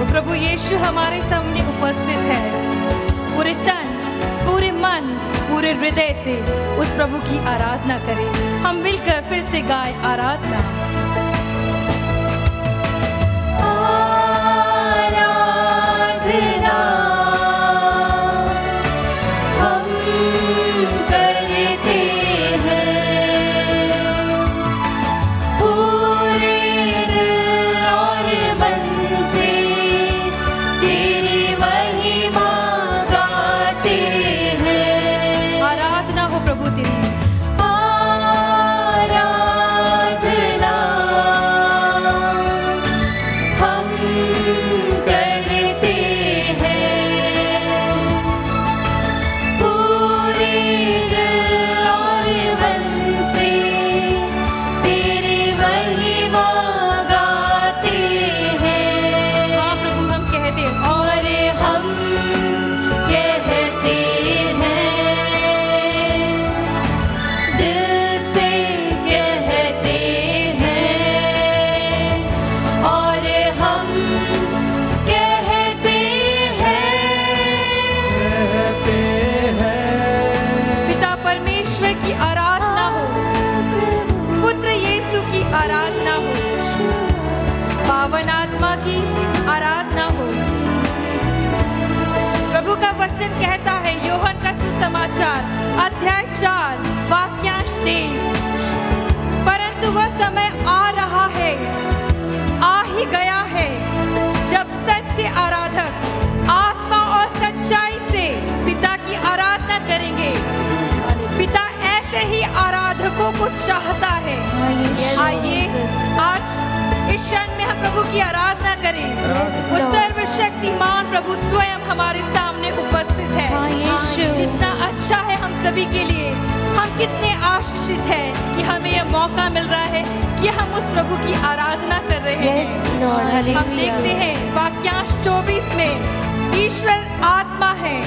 प्रभु यीशु हमारे सामने उपस्थित है। पूरे तन, पूरे मन, पूरे हृदय से उस प्रभु की आराधना करें। हम मिलकर फिर से गाएं आराधना। वचन कहता है, यूहन्ना का सुसमाचार अध्याय 4 वाक्यांश 23, परंतु वह समय आ रहा है, आ ही गया है, जब सच्चे आराधक आत्मा और सच्चाई से पिता की आराधना करेंगे। पिता ऐसे ही आराधकों को चाहता है। आइए आज इस क्षण में हम प्रभु की आराधना करें। वो सर्वशक्तिमान प्रभु स्वयं हमारे सामने उपस्थित है। कितना अच्छा है हम सभी के लिए। हम कितने आशीषित हैं कि हमें यह मौका मिल रहा है कि हम उस प्रभु की आराधना कर रहे हैं। हम देखते हैं वाक्यांश 24 में, ईश्वर आत्मा है,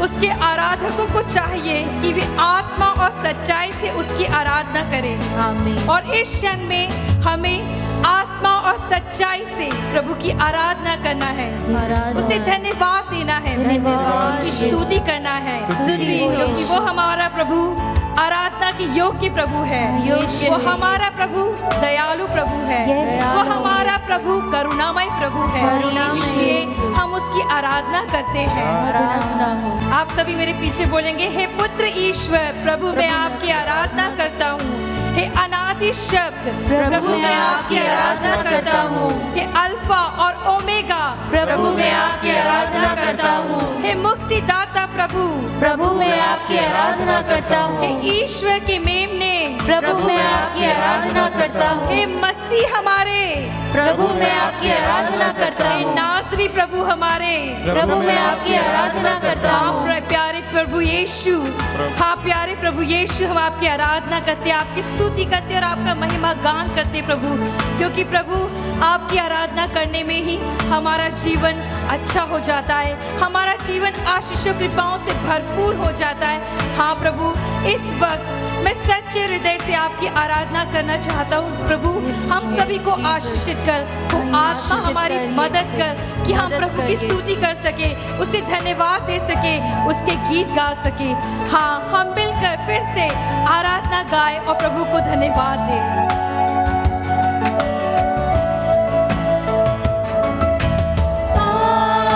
उसके आराधकों को चाहिए कि वे आत्मा और सच्चाई से उसकी आराधना करें। आमीन। और इस क्षण में हमें आत्मा और सच्चाई से प्रभु की आराधना करना है, उसे धन्यवाद देना है, उसकी स्तुति करना है, क्योंकि वो हमारा प्रभु आराधना के योग्य प्रभु है। वो हमारा प्रभु दयालु प्रभु है। वो हमारा प्रभु करुणामय प्रभु है। इसलिए हम उसकी आराधना करते हैं। आप सभी मेरे पीछे बोलेंगे, हे पुत्र ईश्वर प्रभु मैं आपकी आराधना करता हूँ। हे अनादि शब्द प्रभु मैं आपकी आराधना करता हूँ। हे अल्फा और ओमेगा प्रभु मैं आपकी आराधना करता हूँ। हे मुक्तिदाता प्रभु मैं आपकी आराधना करता हूँ। हे ईश्वर के मेमने प्रभु मैं आपकी आराधना करता हूँ। हे मसीह हमारे प्रभु मैं आपकी आराधना करता हूँ। हे नासरी प्रभु हमारे प्रभु मैं आपकी आराधना करता हूँ। प्यारे प्रभु यीशु, हाँ प्यारे प्रभु यीशु, हम आपकी आराधना करते, आपकी स्तुति करते और आपका महिमा गान करते प्रभु, क्योंकि प्रभु आपकी आराधना करने में ही हमारा जीवन अच्छा हो जाता है, हमारा जीवन आशीष और कृपाओं से भरपूर हो जाता है। हाँ प्रभु, इस वक्त मैं सच्चे हृदय से आपकी आराधना करना चाहता हूँ प्रभु। हम सभी को आशीषित कर, वो आत्मा हमारी मदद कर कि हम प्रभु की स्तुति कर सके, उसे धन्यवाद दे सके, उसके गीत गा सके। हाँ, हम मिलकर फिर से आराधना गाए और प्रभु को धन्यवाद दें। आराधना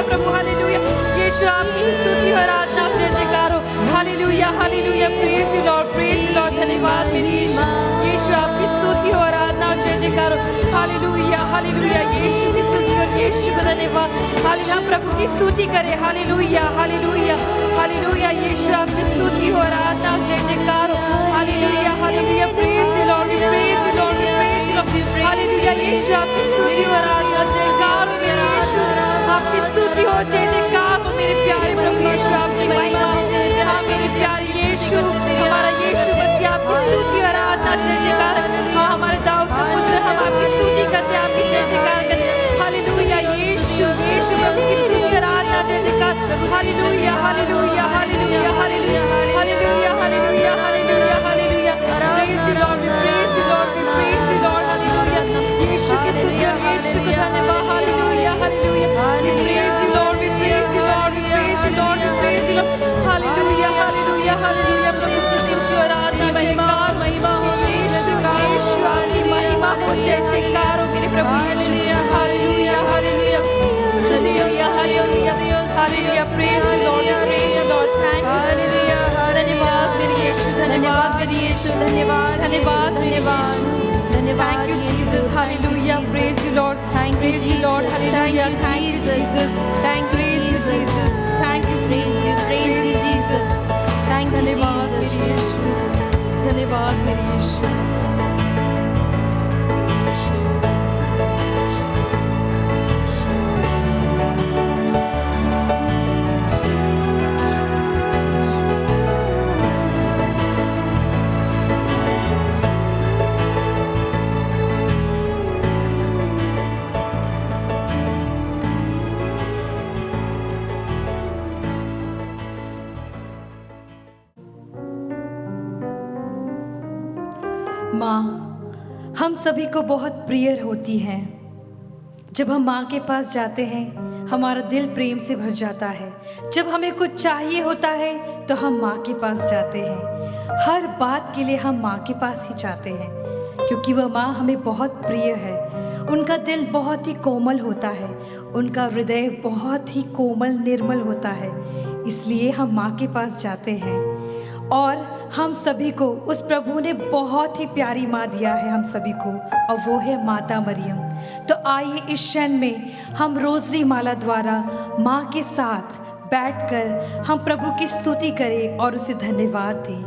हालेलुया प्रभु हालेलुया। यीशु आपकी स्तुति और आराधना जय जयकार हो। Hallelujah hallelujah, praise you lord, praise you Lord. धन्यवाद मेरे यीशु, यीशु आपकी स्तुति और आराधना जय जयकार हो। हालेलुया हालेलुया, यीशु की स्तुति और यीशु का धन्यवाद। हालेलुया, प्रभु की स्तुति करें। हालेलुया हालेलुया हालेलुया, यीशु आपकी स्तुति और आराधना जय जयकार हो। Hallelujah hallelujah, praise you lord, praise you lord, praise you lord. Hallelujah, Yeshu आपकी स्तुति और आराधना जय जयकार हो मेरे यीशु, आपकी स्तुति हो जय जयकार हो मेरे प्यारे प्रभु यीशु, आपकी महिमा हो। हाँ मेरे प्यारे यीशु, हमारा यीशु मसीह आपकी स्तुति और आराधना जय जयकार। हाँ हमारे दाऊद के पुत्र, हम आपकी स्तुति करते हैं, आपकी जय जयकार करते हैं। हालेलुया यीशु, यीशु प्रभु की स्तुति और आराधना जय जयकार। Hallelujah hallelujah hallelujah hallelujah hallelujah hallelujah hallelujah hallelujah, praise you lord, praise you lord, praise you lord. Hallelujah, Yeshu की स्तुति और यीशु का धन्यवाद। Hallelujah hallelujah, praise you lord, praise you lord, praise you lord, praise you lord. Hallelujah hallelujah hallelujah, प्रभु की स्तुति और आराधना जय जयकार। महिमा हो यीशु, यीशु आपकी महिमा हो जय जयकार हो मेरे प्रभु Yeshu. Hallelujah hallelujah hallelujah hallelujah hallelujah, praise you lord, praise you lord. Thank you, धन्यवाद मेरे यीशु, धन्यवाद मेरे यीशु, धन्यवाद धन्यवाद मेरे यीशु, धन्यवाद। Thank you Jesus, hallelujah, praise you lord, praise you lord, hallelujah. Thank you Jesus, thank you Jesus, thank you Jesus, praise you Jesus, thank you. धन्यवाद मेरे यीशु, धन्यवाद मेरे यीशु। माँ हम सभी को बहुत प्रिय होती हैं। जब हम माँ के पास जाते हैं हमारा दिल प्रेम से भर जाता है। जब हमें कुछ चाहिए होता है तो हम माँ के पास जाते हैं। हर बात के लिए हम माँ के पास ही जाते हैं, क्योंकि वह माँ हमें बहुत प्रिय है। उनका दिल बहुत ही कोमल होता है, उनका हृदय बहुत ही कोमल निर्मल होता है। इसलिए हम माँ के पास जाते हैं। और हम सभी को उस प्रभु ने बहुत ही प्यारी माँ दिया है हम सभी को, और वो है माता मरियम। तो आइए इस क्षण में हम रोज़री माला द्वारा माँ के साथ बैठकर हम प्रभु की स्तुति करें और उसे धन्यवाद दें।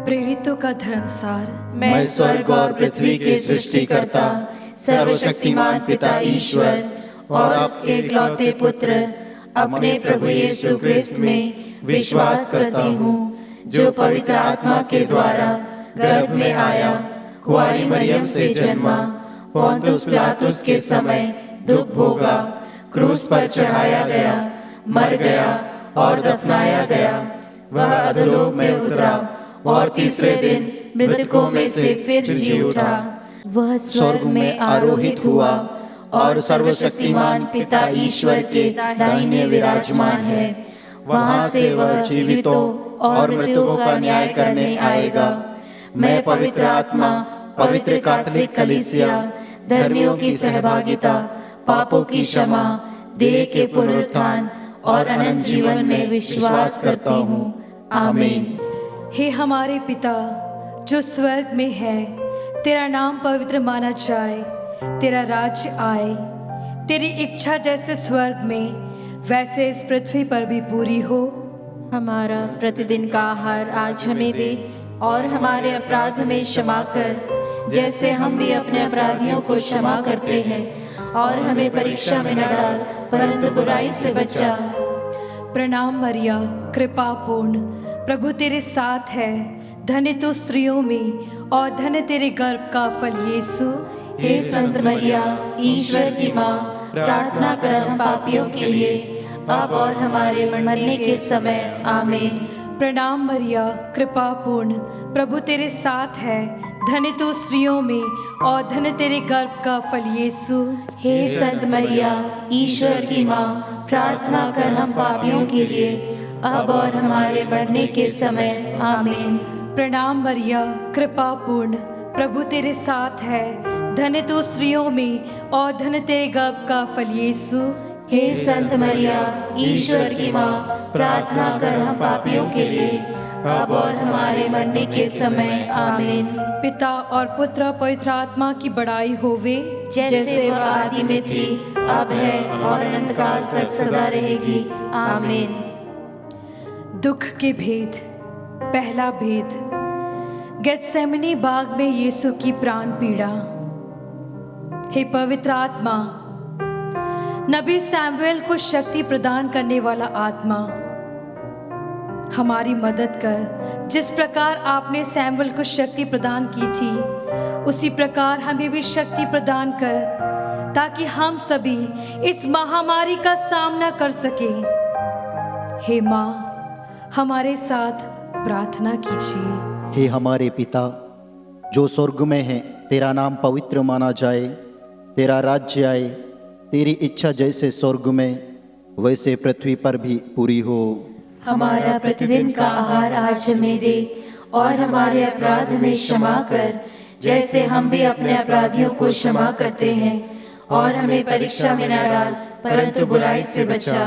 प्रेरितों का धर्मसार। मैं स्वर्ग और पृथ्वी के सृष्टिकर्ता सर्वशक्तिमान पिता ईश्वर और आपके इकलौते पुत्र अपने प्रभु यीशु ख्रिस्त में विश्वास करती हूँ, जो पवित्र आत्मा के द्वारा गर्भ में आया, कुंवारी मरियम से जन्मा, पोंतुस पिलातुस के समय दुख भोगा, क्रूस पर चढ़ाया गया, मर गया और दफनाया गया। वह अधोलोक में उतरा और तीसरे दिन मृतकों में से फिर जी उठा। वह स्वर्ग में आरोहित हुआ और सर्वशक्तिमान पिता ईश्वर के दाहिने विराजमान है। वहां से वह जीवितों और मृतकों का न्याय करने आएगा। मैं पवित्र आत्मा, पवित्र कैथोलिक कलीसिया, धर्मियों की सहभागिता, पापों की क्षमा, देह के पुनरुत्थान और अनंत जीवन में विश्वास करता हूँ। आमीन। हे हमारे पिता जो स्वर्ग में है, तेरा नाम पवित्र माना जाए, तेरा राज्य आए, तेरी इच्छा जैसे स्वर्ग में वैसे इस पृथ्वी पर भी पूरी हो। हमारा प्रतिदिन का आहार आज हमें दे, और हमारे अपराध हमें क्षमा कर, जैसे हम भी अपने अपराधियों को क्षमा करते हैं, और हमें परीक्षा में न डाल, परंतु बुराई से बचा। प्रणाम मरिया, कृपा पूर्ण, प्रभु तेरे साथ है, धन्य तू स्त्रियों में और धन्य तेरे गर्भ का फल यीशु। हे संत मरिया, ईश्वर की माँ, प्रार्थना कर हम पापियों के लिए, अब और हमारे मरने के समय। आमीन। प्रणाम मरिया, कृपा पूर्ण, प्रभु तेरे साथ है, धन्य तू स्त्रियों में और धन्य तेरे गर्भ का फल यीशु। हे संत मरिया, ईश्वर की माँ, प्रार्थना कर हम पापियों के लिए, अब और हमारे मरने के समय। आमीन। प्रणाम मरिया, कृपा पूर्ण, प्रभु तेरे साथ है, धन्य तू स्त्रियों में और धन्य तेरे गर्भ का फल यीशु। हे संत मरिया, ईश्वर की माँ, प्रार्थना कर हम पापियों के लिए, अब और हमारे मरने के समय। आमीन। पिता और पुत्र और पवित्र आत्मा की बड़ाई होवे, जैसे वह आदि में थी, अब है और अनंत काल तक सदा रहेगी। आमीन। दुख के भेद। पहला भेद, गेतसेमनी बाग में यीशु की प्राण पीड़ा। हे पवित्र आत्मा, नबी सैमुएल को शक्ति प्रदान करने वाला आत्मा, हमारी मदद कर। जिस प्रकार आपने सैमुएल को शक्ति प्रदान की थी, उसी प्रकार हमें भी शक्ति प्रदान कर, ताकि हम सभी इस महामारी का सामना कर सकें। हे माँ, हमारे साथ प्रार्थना कीजिए। हे हमारे पिता जो स्वर्ग में है, तेरा नाम पवित्र माना जाए, तेरा राज्य आए, तेरी इच्छा जैसे स्वर्ग में वैसे पृथ्वी पर भी पूरी हो। हमारा प्रतिदिन का आहार आज हमें दे, और हमारे अपराध हमें क्षमा कर, जैसे हम भी अपने अपराधियों को क्षमा करते हैं, और हमें परीक्षा में न डाल, परंतु बुराई से बचा।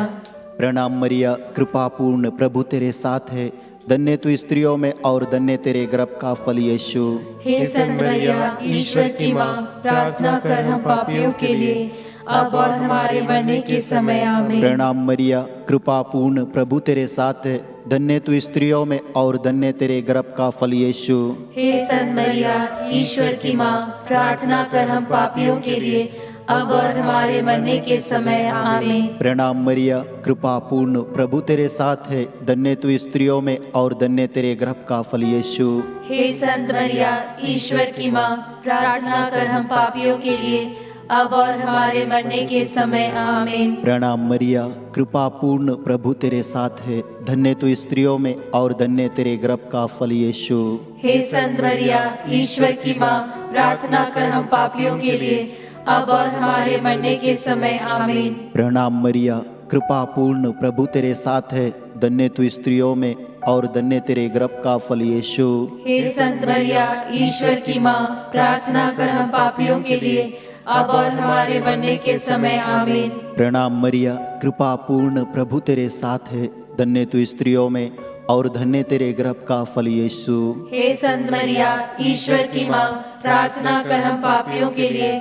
प्रणाम मरिया, कृपा पूर्ण, प्रभु तेरे साथ है, धन्य तू स्त्रियों में और धन्य तेरे गर्भ का फल यीशु। हे संत मरिया, ईश्वर की माँ, प्रार्थना कर हम पापियों के लिए, अब और हमारे मरने के समय। आमीन। प्रणाम मरिया, कृपा पूर्ण, प्रभु तेरे साथ है, धन्य तू स्त्रियों में और धन्य तेरे गर्भ का फल यीशु। हे संत मरिया, ईश्वर की माँ, प्रार्थना कर हम पापियों के लिए, अब और हमारे मरने के समय। आमीन। प्रणाम मरिया, कृपा पूर्ण, प्रभु तेरे साथ है, धन्य तू स्त्रियों में और धन्य तेरे गर्भ का फल यीशु। हे संत मरिया, ईश्वर की माँ, प्रार्थना कर हम पापियों के लिए, अब और हमारे मरने के समय। आमीन। प्रणाम मरिया, कृपा पूर्ण, प्रभु तेरे साथ है, धन्य तू स्त्रियों में और धन्य तेरे गर्भ का फल यीशु। हे संत मरिया, ईश्वर की माँ, प्रार्थना कर हम पापियों के लिए, अब और हमारे मरने के समय। आमीन। प्रणाम मरिया, कृपा पूर्ण, प्रभु तेरे साथ है, धन्य तू स्त्रियों में और धन्य तेरे गर्भ का फल यीशु। हे संत मरिया, ईश्वर की माँ, प्रार्थना कर हम पापियों के लिए, अब और हमारे मरने के समय। आमीन। प्रणाम मरिया, कृपा पूर्ण, प्रभु तेरे साथ है, धन्य तू स्त्रियों में और धन्य तेरे गर्भ का फल यीशु। हे संत मरिया, ईश्वर की माँ, प्रार्थना कर हम पापियों के लिए,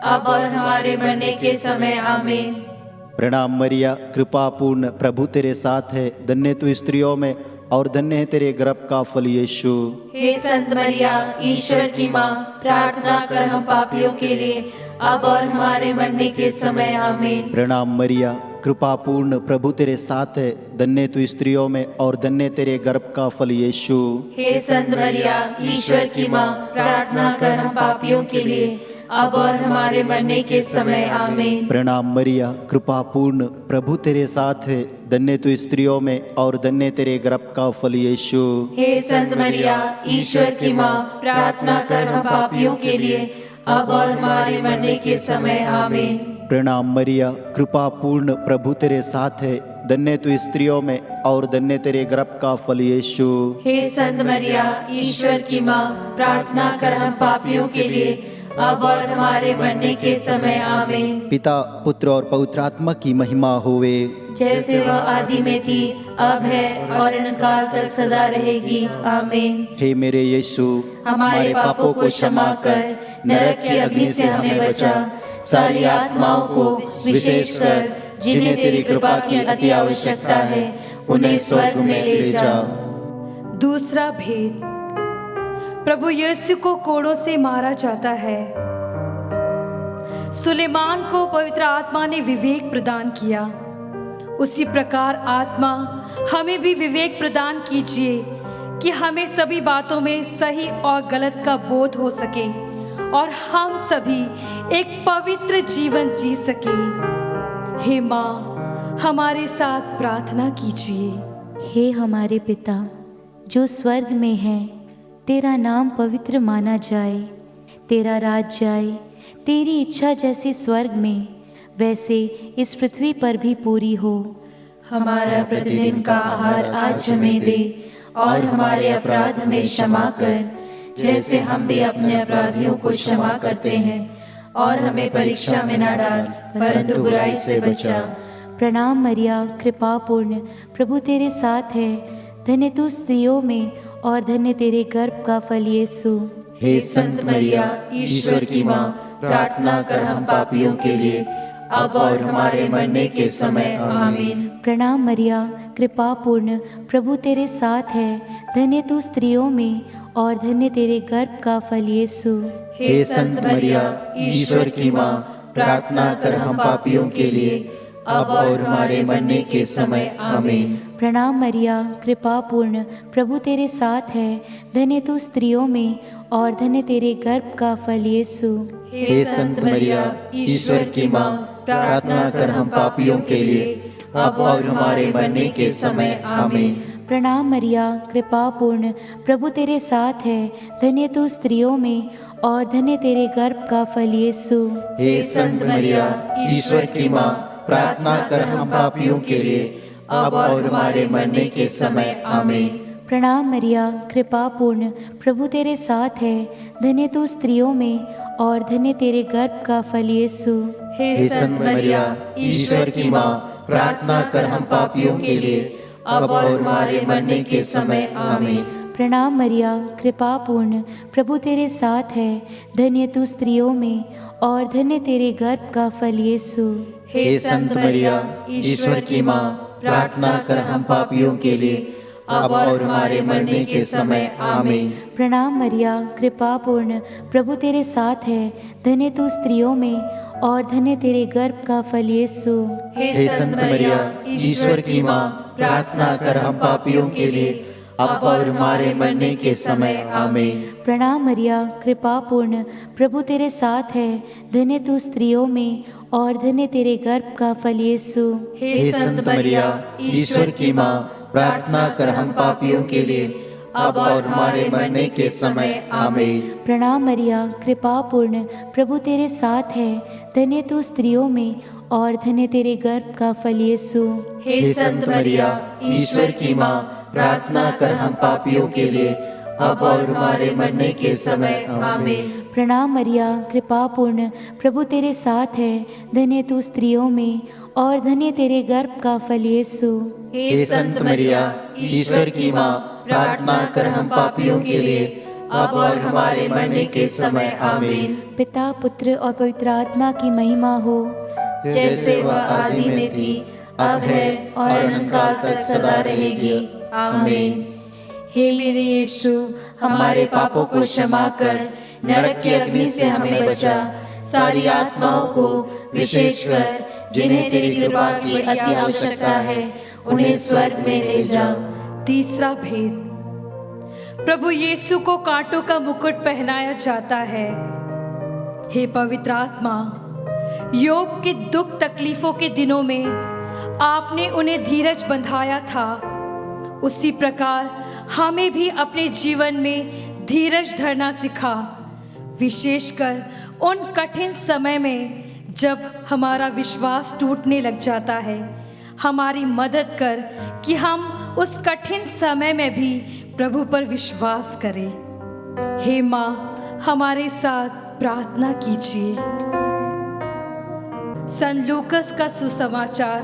अब और हमारे मरने के समय। आमीन। प्रणाम मरिया, कृपा पूर्ण, प्रभु तेरे साथ है, धन्य तू स्त्रियों में और धन्य है तेरे गर्भ का फल यीशु। हे संत मरिया, ईश्वर की माँ, प्रार्थना कर हम पापियों के लिए, अब और हमारे मरने के समय। आमीन। प्रणाम मरिया, कृपा पूर्ण, प्रभु तेरे साथ है, धन्य तू स्त्रियों में और धन्य तेरे गर्भ का फल यीशु। हे संत मरिया, ईश्वर की माँ, प्रार्थना कर हम पापियों के लिए, अब और हमारे मरने के समय। आमीन। प्रणाम मरिया, कृपा पूर्ण, प्रभु तेरे साथ है, धन्य तू स्त्रियों में और धन्य तेरे गर्भ का फल यीशु। हे संत मरिया, ईश्वर की माँ, प्रार्थना कर हम पापियों के लिए, अब और हमारे मरने के समय। आमीन। प्रणाम मरिया, कृपा पूर्ण, प्रभु तेरे साथ है, धन्य तू स्त्रियों में और धन्य तेरे गर्भ का फल यीशु। हे संत मरिया, ईश्वर की माँ, प्रार्थना कर हम पापियों के लिए, अब और हमारे मरने के समय। आमीन। पिता, पुत्र और पवित्र आत्मा की महिमा होवे, जैसे वह आदि में थी, अब है और अनंत काल तक सदा रहेगी। आमीन। हे मेरे यीशु, हमारे पापों को क्षमा कर, नरक की अग्नि से हमें बचा, सारी आत्माओं को, विशेषकर जिन्हें तेरी कृपा की अति आवश्यकता है, उन्हें स्वर्ग में ले जा। दूसरा भेद, प्रभु यीशु को कोड़ों से मारा जाता है। सुलेमान को पवित्र आत्मा ने विवेक प्रदान किया, उसी प्रकार आत्मा हमें भी विवेक प्रदान कीजिए कि हमें सभी बातों में सही और गलत का बोध हो सके और हम सभी एक पवित्र जीवन जी सके। हे माँ, हमारे साथ प्रार्थना कीजिए। हे हमारे पिता जो स्वर्ग में है, तेरा नाम पवित्र माना जाए, तेरा राज्य आए, तेरी इच्छा जैसे स्वर्ग में वैसे इस पृथ्वी पर भी पूरी हो। हमारा प्रतिदिन का आहार आज हमें दे, और हमारे अपराध हमें क्षमा कर, जैसे हम भी अपने अपराधियों को क्षमा करते हैं, और हमें परीक्षा में न डाल, परंतु बुराई से बचा। प्रणाम मरिया, कृपा पूर्ण, प्रभु तेरे साथ है। धन्य तू स्त्रियों में और धन्य तेरे गर्भ का फल यीशु। हे संत मरिया, ईश्वर की माँ, प्रार्थना कर हम पापियों के लिए, अब और हमारे मरने के समय। आमीन। प्रणाम मरिया, कृपा पूर्ण, प्रभु तेरे साथ है। धन्य तू स्त्रियों में और धन्य तेरे गर्भ का फल यीशु। हे संत मरिया, ईश्वर की माँ, प्रार्थना कर हम पापियों के लिए, अब और हमारे मरने के समय। आमीन। प्रणाम मरिया, कृपा पूर्ण, प्रभु तेरे साथ है। धन्य तू स्त्रियों में और धन्य तेरे गर्भ का फल यीशु। हे संत मरिया, ईश्वर की माँ, प्रार्थना कर हम पापियों के लिए, अब और हमारे मरने के समय। आमीन। प्रणाम मरिया, कृपा पूर्ण, प्रभु तेरे साथ है। धन्य तू स्त्रियों में और धन्य तेरे गर्भ का फल यीशु। हे संत मरिया, ईश्वर की माँ, प्रार्थना कर हम पापियों के लिए, अब और हमारे मरने के समय। आमीन। प्रणाम मरिया, कृपा पूर्ण, प्रभु तेरे साथ है। धन्य तू स्त्रियों में और धन्य तेरे गर्भ का फल यीशु। हे संत मरिया, ईश्वर की माँ, प्रार्थना कर हम पापियों के लिए, अब और हमारे मरने के समय। आमीन। प्रणाम मरिया, कृपा पूर्ण, प्रभु तेरे साथ है। धन्य तू स्त्रियों में और धन्य तेरे गर्भ का फल यीशु। हे संत मरिया, ईश्वर की माँ, प्रार्थना कर हम पापियों के लिए, अब और हमारे मरने के समय। आमीन। प्रणाम मरिया, कृपा पूर्ण, प्रभु तेरे साथ है। धन्य तू स्त्रियों में और धन्य तेरे गर्भ का फल यीशु। हे संत मरिया, ईश्वर की माँ, प्रार्थना कर हम पापियों के लिए, अब और हमारे मरने के समय। आमीन। प्रणाम मरिया, कृपा पूर्ण, प्रभु तेरे साथ है। धन्य तू स्त्रियों में और धन्य तेरे गर्भ का फल यीशु। हे संत मरिया, ईश्वर की माँ, प्रार्थना कर हम पापियों के लिए, अब और हमारे मरने के समय। आमीन। प्रणाम मरिया, कृपा पूर्ण, प्रभु तेरे साथ है। धन्य तू स्त्रियों में और धन्य तेरे गर्भ का फल यीशु। हे संत मरिया, ईश्वर की माँ, प्रार्थना कर हम पापियों के लिए, अब और हमारे मरने के समय। आमीन। प्रणाम मरिया, कृपा पूर्ण, प्रभु तेरे साथ है। धन्य तू स्त्रियों में और धन्य तेरे गर्भ का फल यीशु। हे संत मरिया, ईश्वर की माँ, प्रार्थना कर हम पापियों के लिए, अब और हमारे मरने के समय। आमीन। पिता, पुत्र और पवित्र आत्मा की महिमा हो, जैसे वह आदि में थी, अब है और अनंत काल तक सदा रहेगी। आमीन। हे मेरे यीशु, हमारे पापों को क्षमा कर नरक की अग्नि से हमें बचा, सारी आत्माओं को, विशेषकर जिन्हें तेरी कृपा की अति आवश्यकता है, उन्हें स्वर्ग में ले जाओ। तीसरा भेद, प्रभु यीशु को कांटों का मुकुट पहनाया जाता है। हे पवित्र आत्मा, योब के दुख तकलीफों के दिनों में आपने उन्हें धीरज बंधाया था, उसी प्रकार हमें भी अपने जीवन में धीरज धरना सिखा, विशेषकर उन कठिन समय में जब हमारा विश्वास टूटने लग जाता है। हमारी मदद कर कि हम उस कठिन समय में भी प्रभु पर विश्वास करें। हे माँ, हमारे साथ प्रार्थना कीजिए। संत लूकस का सुसमाचार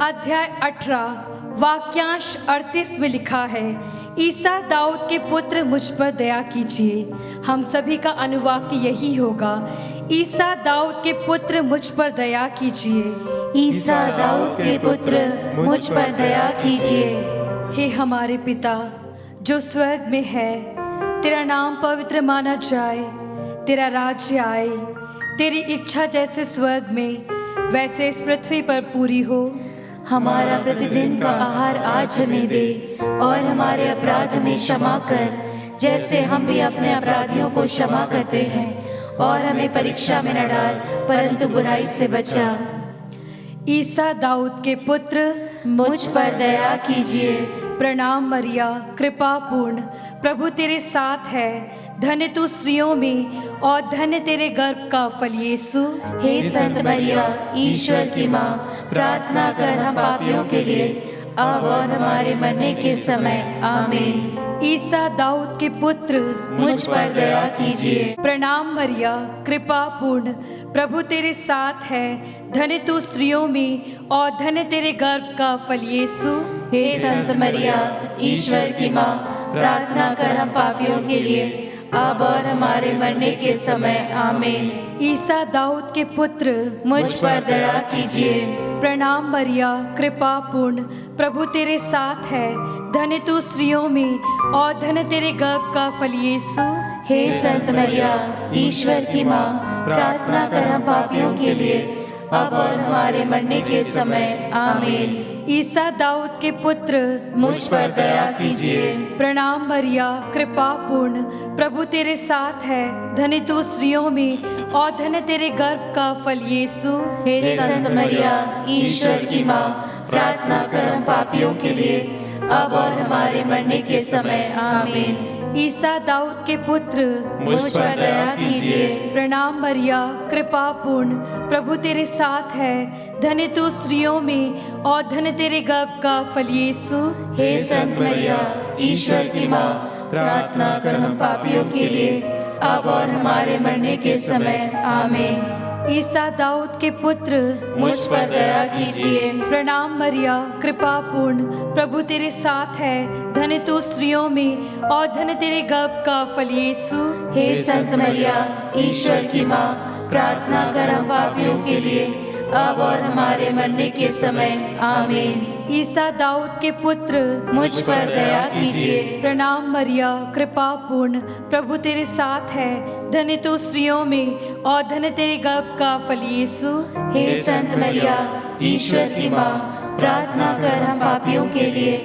अध्याय 18 वाक्यांश 38 में लिखा है, ईसा दाऊद के पुत्र मुझ पर दया कीजिए। हम सभी का अनुवाक्य यही होगा, ईसा दाऊद के पुत्र मुझ पर दया कीजिए। ईसा दाऊद के पुत्र मुझ पर दया कीजिए। हे हमारे पिता जो स्वर्ग में है, तेरा नाम पवित्र माना जाए, तेरा राज्य आए, तेरी इच्छा जैसे स्वर्ग में वैसे इस पृथ्वी पर पूरी हो। हमारा प्रतिदिन का आहार आज हमें दे, और हमारे अपराध हमें क्षमा कर, जैसे हम भी अपने अपराधियों को क्षमा करते हैं, और हमें परीक्षा में न डाल, परंतु बुराई से बचा। ईसा दाऊद के पुत्र मुझ पर दया कीजिए। प्रणाम मरिया, कृपा पूर्ण, प्रभु तेरे साथ है। धन्य तू स्त्रियों में और धन्य तेरे गर्भ का फल यीशु। हे संत मरिया, ईश्वर की माँ, प्रार्थना कर हम पापियों के लिए, अब और हमारे मरने के समय आमीन। ईसा दाऊद के पुत्र, मुझ पर दया कीजिए। प्रणाम मरिया, कृपा पूर्ण, प्रभु तेरे साथ है। धन्य तू स्त्रियों में और धन्य तेरे गर्भ का फल यीशु। हे संत मरिया, ईश्वर की माँ, प्रार्थना कर हम पापियों के लिए, अब और हमारे मरने के समय आमीन। ईसा दाऊद के पुत्र, मुझ पर दया कीजिए। प्रणाम मरिया, कृपा पूर्ण, प्रभु तेरे साथ है। धन्य तू स्त्रियों में और धन्य तेरे गर्भ का फल यीशु। हे संत मरिया, ईश्वर की माँ, प्रार्थना कर हम पापियों के लिए, अब और हमारे मरने के समय आमीन। ईसा दाऊद के पुत्र, मुझ पर दया कीजिए। प्रणाम मरिया, कृपा पूर्ण, प्रभु तेरे साथ है। धन्य तू स्त्रियों में और धन्य तेरे गर्भ का फल यीशु। हे संत मरिया, ईश्वर की माँ, प्रार्थना कर हम पापियों के लिए, अब और हमारे मरने के समय आमीन। ईसा दाऊद के पुत्र, मुझ पर दया कीजिए। प्रणाम मरिया, कृपा पूर्ण, प्रभु तेरे साथ है। धन्य तू स्त्रियों में और धन्य तेरे गर्भ का फल यीशु। हे संत मरिया, ईश्वर की माँ, प्रार्थना कर हम पापियों के लिए, अब और हमारे मरने के समय आमीन। ईसा दाऊद के पुत्र, मुझ पर दया कीजिए। प्रणाम मरिया, कृपा पूर्ण, प्रभु तेरे साथ है। धन्य तू स्त्रियों में और धन्य तेरे गर्भ का फल यीशु। हे संत मरिया, ईश्वर की माँ, प्रार्थना कर हम पापियों के लिए, अब और हमारे मरने के समय आमीन। ईसा दाऊद के पुत्र, मुझ पर दया कीजिए। प्रणाम मरिया, कृपा पूर्ण, प्रभु तेरे साथ है। धन्य तू स्त्रियों में और धन्य तेरे गर्भ का फल यीशु। हे संत मरिया, ईश्वर की माँ, प्रार्थना कर हम पापियों के लिए,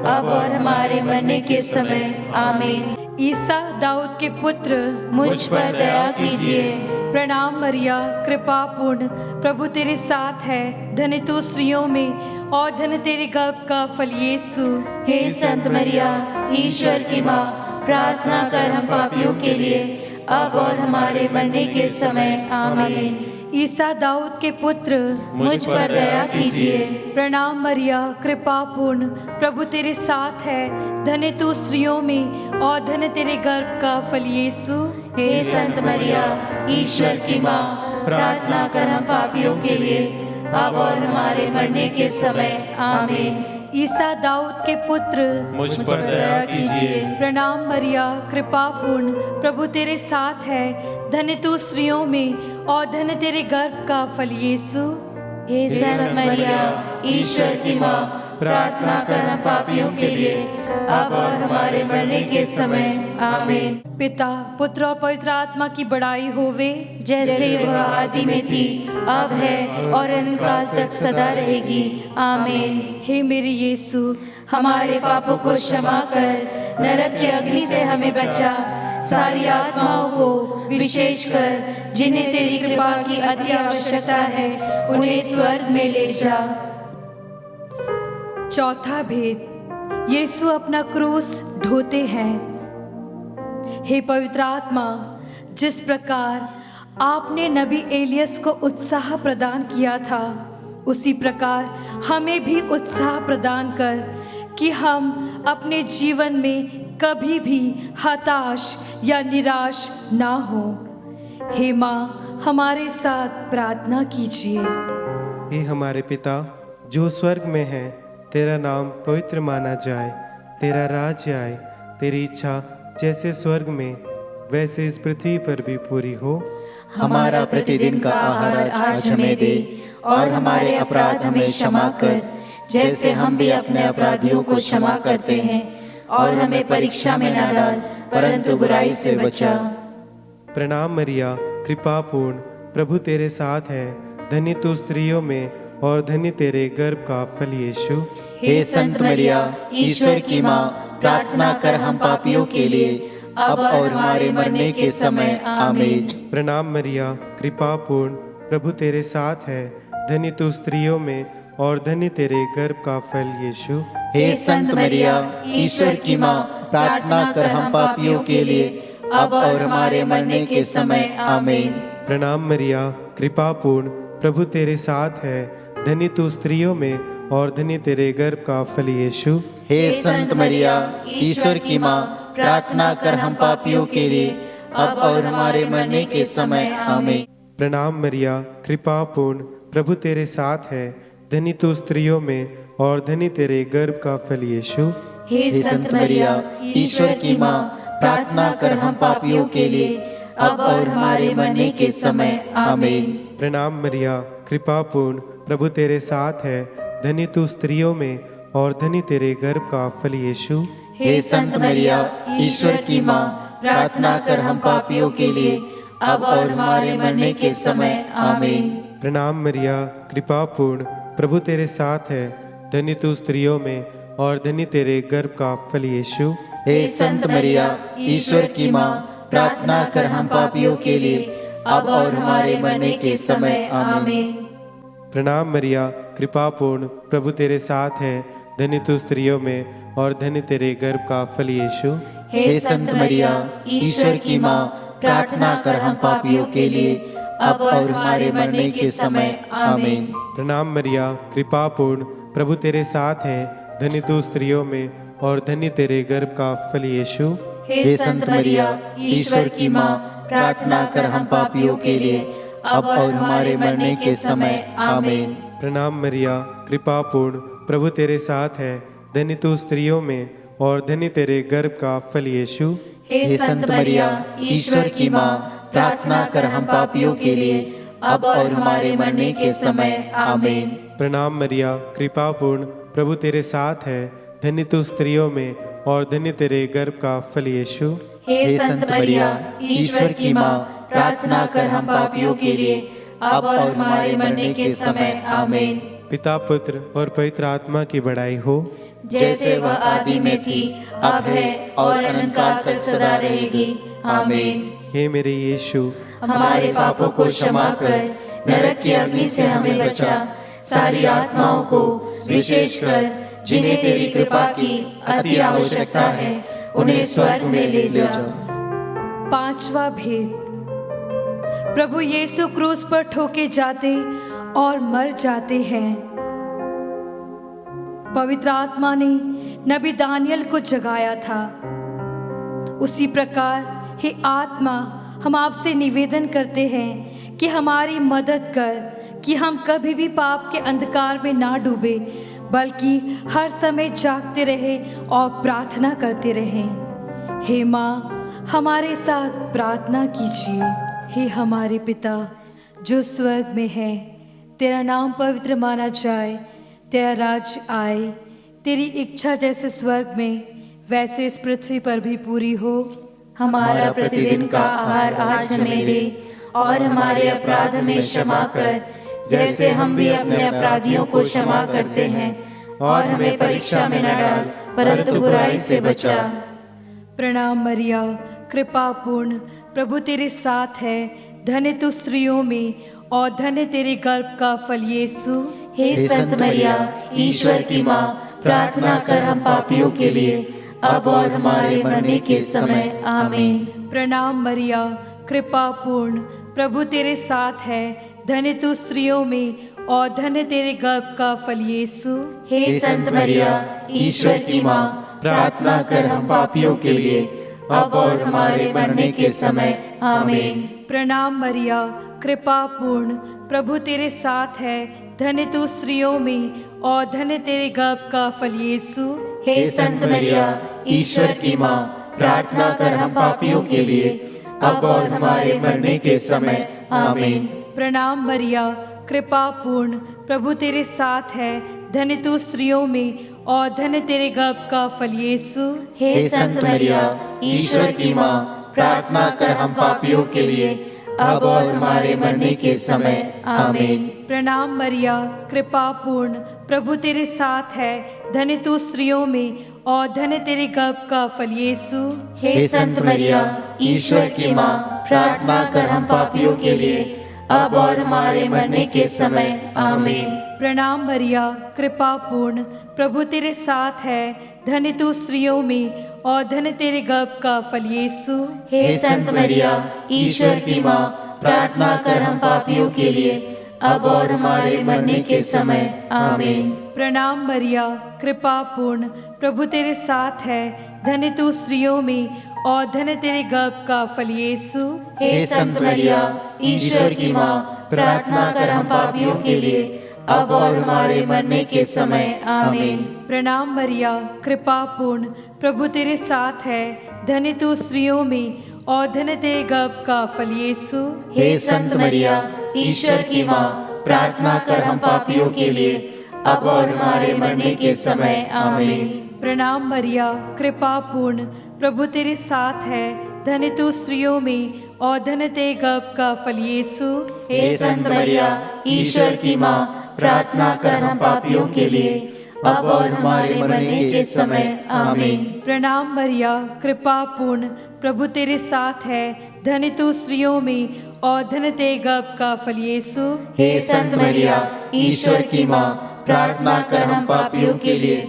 अब और हमारे मरने के समय आमीन। ईसा दाऊद के पुत्र, मुझ पर दया कीजिए। प्रणाम मरिया, कृपा पूर्ण, प्रभु तेरे साथ है। धन्य तू स्त्रियों में और धन्य तेरे गर्भ का फल यीशु। हे संत मरिया, ईश्वर की माँ, प्रार्थना कर हम पापियों के लिए, अब और हमारे मरने के समय आमीन। ईसा दाऊद के पुत्र, मुझ पर दया कीजिए। प्रणाम मरिया, कृपा पूर्ण, प्रभु तेरे साथ है। धन्य तू स्त्रियों में और धन्य तेरे गर्भ का फल यीशु। हे संत मरिया, ईश्वर की माँ, प्रार्थना कर हम पापियों के लिए, अब और हमारे मरने के समय आमीन। ईसा दाऊद के पुत्र, मुझ पर दया कीजिए। प्रणाम मरिया, कृपा पूर्ण, प्रभु तेरे साथ है। धन्य तू स्त्रियों में और धन्य तेरे गर्भ का फल यीशु। हे संत मरिया, ईश्वर की माँ, प्रार्थना कर हम पापियों के लिए, अब और हमारे मरने के समय आमीन। पिता, पुत्र और पवित्र आत्मा की बड़ाई होवे, जैसे वह आदि में थी, अब है और अनंतकाल तक सदा रहेगी आमीन। हे मेरे यीशु, हमारे पापों को क्षमा कर नरक की अग्नि से हमें बचा, सारी आत्माओं को विशेषकर जिन्हें तेरी कृपा की अति आवश्यकता है, उन्हें स्वर्ग में ले जा। चौथा भेद, यीशु अपना क्रूस ढोते हैं। हे पवित्र आत्मा, जिस प्रकार आपने नबी एलियस को उत्साह प्रदान किया था, उसी प्रकार हमें भी उत्साह प्रदान कर कि हम अपने जीवन में कभी भी हताश या निराश ना हो। हे माँ, हमारे साथ प्रार्थना कीजिए। हे हमारे पिता जो स्वर्ग में है, तेरा नाम पवित्र माना जाए, तेरा राज्य आए, तेरी इच्छा जैसे स्वर्ग में वैसे इस पृथ्वी पर भी पूरी हो। हमारा प्रतिदिन का आहार आज हमें दे, और हमारे अपराध हमें क्षमा कर, जैसे हम भी अपने अपराधियों को क्षमा करते हैं, और हमें परीक्षा में न डाल, परंतु बुराई से बचा। प्रणाम मरिया, कृपा पूर्ण, प्रभु तेरे साथ है। धन्य तू स्त्रियों में और धन्य तेरे गर्भ का फल यीशु। हे संत मरिया, ईश्वर की माँ, प्रार्थना कर हम पापियों के लिए, अब और हमारे मरने के समय आमीन। प्रणाम मरिया, कृपा पूर्ण, प्रभु तेरे साथ है। धन्य तू स्त्रियों में और धन्य तेरे गर्भ का फल यीशु। हे संत मरिया, ईश्वर की माँ, प्रार्थना कर हम पापियों के लिए, अब और हमारे मरने के समय आमीन। प्रणाम मरिया, कृपा पूर्ण, प्रभु तेरे साथ है। धन्य तू स्त्रियों में और धन्य तेरे गर्भ का फल यीशु। हे संत मरिया, ईश्वर की माँ, प्रार्थना कर हम पापियों के लिए, अब और हमारे मरने के समय। आमीन। प्रणाम मरिया, कृपा पूर्ण, प्रभु तेरे साथ है, धन्य तू स्त्रियों में और धन्य तेरे गर्भ का फल यीशु। हे संत मरिया, ईश्वर की माँ, प्रार्थना कर हम पापियों के लिए, अब और हमारे मरने के समय। आमीन। प्रणाम मरिया, कृपा पूर्ण, प्रभु तेरे साथ है, धन्य तू स्त्रियों में और धन्य तेरे गर्भ का फल यीशु। हे संत मरिया, ईश्वर की माँ, प्रार्थना कर हम पापियों के लिए, अब और हमारे मरने के समय। आमीन। प्रणाम मरिया, कृपा पूर्ण, प्रभु तेरे साथ है, धन्य तू स्त्रियों में और धन्य तेरे गर्भ का फल यीशु। हे संत मरिया, ईश्वर की माँ, प्रार्थना कर हम पापियों के लिए, अब और हमारे मरने के समय। आमीन। प्रणाम मरिया, कृपा पूर्ण, प्रभु तेरे साथ है, धन्य तू स्त्रियों में और धन्य तेरे गर्भ का फल यीशु। हे संत मरिया, ईश्वर की माँ, प्रार्थना कर हम पापियों के लिए, अब और हमारे मरने के समय। आमीन। प्रणाम मरिया, कृपा पूर्ण, प्रभु तेरे साथ है, धन्य तू स्त्रियों में और धन्य तेरे गर्भ का फल यीशु। हे संत मरिया, ईश्वर की माँ, प्रार्थना कर हम पापियों के लिए, अब और हमारे मरने के समय। आमीन। प्रणाम मरिया, कृपा पूर्ण, प्रभु तेरे साथ है, धन्य तू स्त्रियों में और धन्य तेरे गर्भ का फल यीशु। हे संत मरिया, ईश्वर की माँ, प्रार्थना कर हम पापियों के लिए, अब और हमारे मरने के समय। आमीन। प्रणाम मरिया, कृपा पूर्ण, प्रभु तेरे साथ है, धन्य तू स्त्रियों में और धन्य तेरे गर्भ का फल यीशु। हे संत मरिया, ईश्वर की माँ, प्रार्थना कर हम पापियों के लिए, अब और हमारे मरने के समय। आमीन। पिता, पुत्र और पवित्र आत्मा की बड़ाई हो, जैसे वह आदि में थी, अब है और अनंत काल तक सदा रहेगी। आमीन। हे मेरे यीशु, हमारे पापों को क्षमा कर, नरक की अग्नि से हमें बचा, सारी आत्माओं को, विशेषकर जिन्हें तेरी कृपा की अति आवश्यकता है, उन्हें स्वर्ग में ले जा। पांचवा भेद। प्रभु यीशु क्रूस पर ठोके जाते और मर जाते हैं। पवित्र आत्मा ने नबी दानियल को जगाया था। उसी प्रकार हे आत्मा, हम आपसे निवेदन करते हैं कि हमारी मदद कर कि हम कभी भी पाप के अंधकार में ना डूबे, बल्कि हर समय जागते रहे और प्रार्थना करते रहें। हे माँ, हमारे साथ प्रार्थना कीजिए। हे हमारे पिता जो स्वर्ग में है, तेरा नाम पवित्र माना जाए, तेरा राज्य आए, तेरी इच्छा जैसे स्वर्ग में वैसे इस पृथ्वी पर भी पूरी हो। हमारा प्रतिदिन का आहार आज हमें दे, और हमारे अपराध में क्षमा कर, जैसे हम भी अपने अपराधियों को क्षमा करते हैं, और हमें परीक्षा में न डाल, परंतु बुराई से बचा। प्रणाम मरिया, कृपा पूर्ण, प्रभु तेरे साथ है, धन्य तू स्त्रियों में और धन्य तेरे गर्भ का फल यीशु। हे संत मरिया, ईश्वर की माँ, प्रार्थना कर हम पापियों के लिए, अब और हमारे मरने के समय। आमीन। प्रणाम मरिया, कृपा पूर्ण, प्रभु तेरे साथ है, धन्य तू स्त्रियों में और धन्य तेरे गर्भ का फल यीशु। हे संत मरिया, ईश्वर की माँ, प्रार्थना कर हम पापियों के लिए, अब और हमारे मरने के समय। आमीन। प्रणाम मरिया, कृपा पूर्ण, प्रभु तेरे साथ है, धन्य तू स्त्रियों में और धन्य तेरे गर्भ का फल यीशु। हे संत मरिया, ईश्वर की माँ, प्रार्थना कर हम पापियों के लिए, अब और हमारे मरने के समय। आमीन। प्रणाम मरिया, कृपा पूर्ण, प्रभु तेरे साथ है, धन्य तू स्त्रियों में और धन्य तेरे गर्भ का फल यीशु। हे संत मरिया, ईश्वर की माँ, प्रार्थना कर हम पापियों के लिए, अब और हमारे मरने के समय। आमीन। प्रणाम मरिया, कृपा पूर्ण, प्रभु तेरे साथ है, धन्य तू स्त्रियों में और धन्य तेरे गर्भ का फल यीशु। हे संत मरिया, ईश्वर की माँ, प्रार्थना कर हम पापियों के लिए, अब और हमारे मरने के समय। आमीन। प्रणाम मरिया, कृपा पूर्ण, प्रभु तेरे साथ है, धन्य तू स्त्रियों में और धन्य तेरे गर्भ का फल यीशु। हे संत मरिया, ईश्वर की माँ, प्रार्थना कर हम पापियों के लिए, अब और हमारे मरने के समय। आमीन। प्रणाम मरिया, कृपा पूर्ण, प्रभु तेरे साथ है, धन्य तू स्त्रियों में और धन्य तेरे गर्भ का फल यीशु। हे संत मरिया, ईश्वर की माँ, प्रार्थना कर हम पापियों के लिए, अब और हमारे मरने के समय। आमीन। प्रणाम मरिया, कृपा पूर्ण, प्रभु तेरे साथ है, धन्य तू स्त्रियों में और धन्य तेरे गर्भ का फल यीशु। हे संत मरिया, ईश्वर की माँ, प्रार्थना कर हम पापियों के लिए, अब और हमारे मरने के समय। आमीन। प्रणाम मरिया, कृपा पूर्ण, प्रभु तेरे साथ है, धन्य तू स्त्रियों में और धन्य तेरे गर्भ का फल यीशु। हे संत मरिया, ईश्वर की माँ, प्रार्थना कर हम पापियों के लिए, अब और हमारे मरने के समय। आमीन। प्रणाम मरिया, कृपा पूर्ण, प्रभु तेरे साथ है, धन्य तू स्त्रियों में और धन्य तेरे गर्भ का फल यीशु। हे संत मरिया, ईश्वर की माँ, प्रार्थना कर हम पापियों के लिए,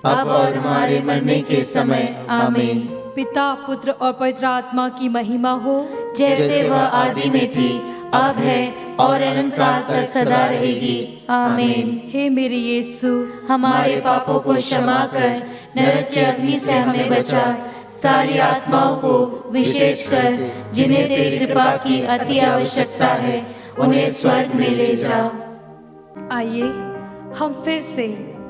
अब और हमारे मरने के समय। आमीन। पिता, पुत्र और पवित्र आत्मा की महिमा हो, जैसे वह आदि में थी, अब है और अनंत काल तक सदा रहेगी। आमीन। हे मेरे यीशु, हमारे पापों को क्षमा कर नरक की अग्नि से हमें बचा, सारी आत्माओं को विशेषकर जिन्हें तेरी कृपा की अति आवश्यकता है, उन्हें स्वर्ग में ले जा। आइए हम फिर से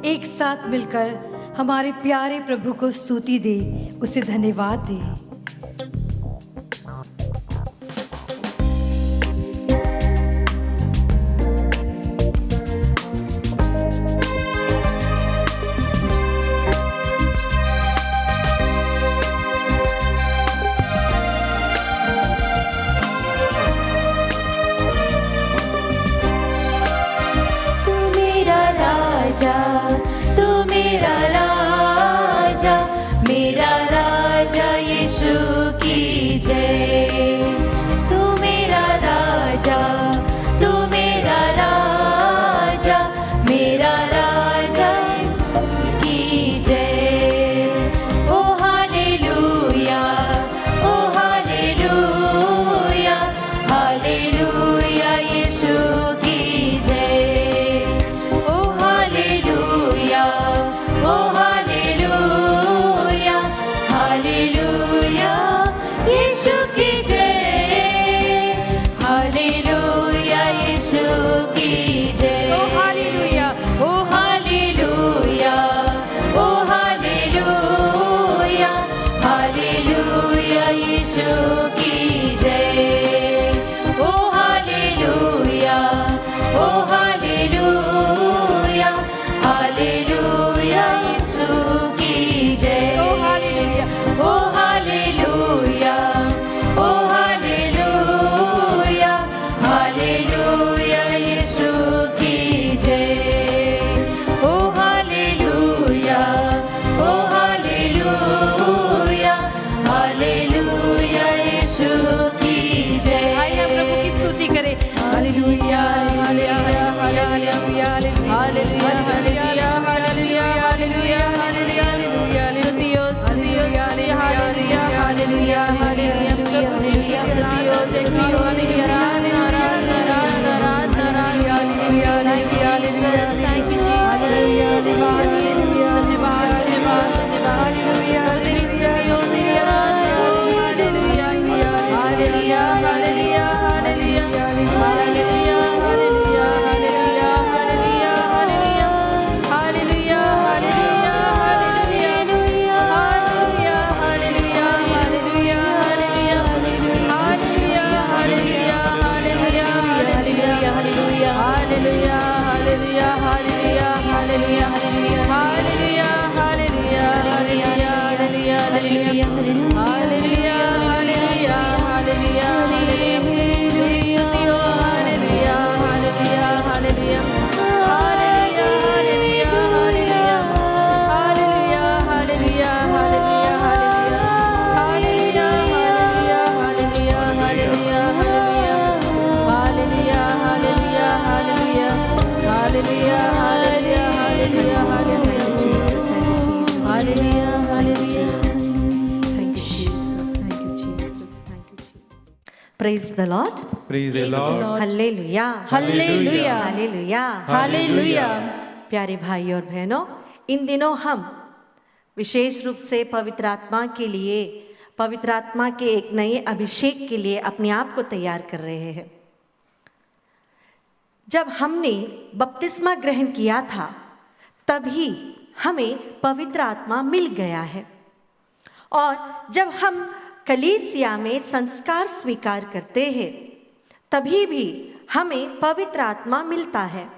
एक साथ मिलकर हमारे प्यारे प्रभु को स्तुति दे, उसे धन्यवाद दे। Praise the Lord. Praise the Lord. Hallelujah. Hallelujah. Hallelujah. Hallelujah. प्यारे भाई और बहनों, इन दिनों हम विशेष रूप से पवित्र आत्मा के लिए, पवित्र आत्मा के एक नए अभिषेक के लिए अपने आप को तैयार कर रहे हैं। जब हमने बपतिस्मा ग्रहण किया था तभी हमें पवित्र आत्मा मिल गया है, और जब हम कलीसिया में संस्कार स्वीकार करते हैं तभी भी हमें पवित्र आत्मा मिलता है।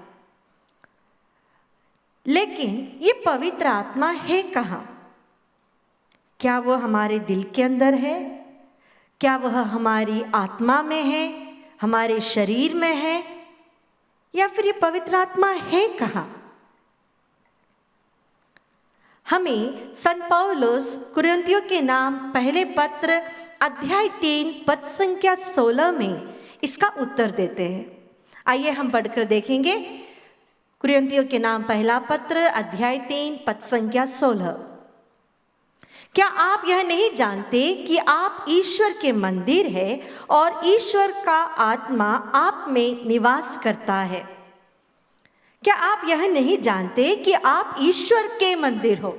लेकिन ये पवित्र आत्मा है कहाँ? क्या वह हमारे दिल के अंदर है? क्या वह हमारी आत्मा में है, हमारे शरीर में है, या फिर ये पवित्र आत्मा है कहाँ? हमें संत पौलुस कुरिन्थियों के नाम पहले पत्र अध्याय 3 पद संख्या 16 में इसका उत्तर देते हैं। आइए हम पढ़कर देखेंगे। कुरिन्थियों के नाम पहला पत्र अध्याय 3 पद संख्या 16। क्या आप यह नहीं जानते कि आप ईश्वर के मंदिर है और ईश्वर का आत्मा आप में निवास करता है? क्या आप यह नहीं जानते कि आप ईश्वर के मंदिर हो?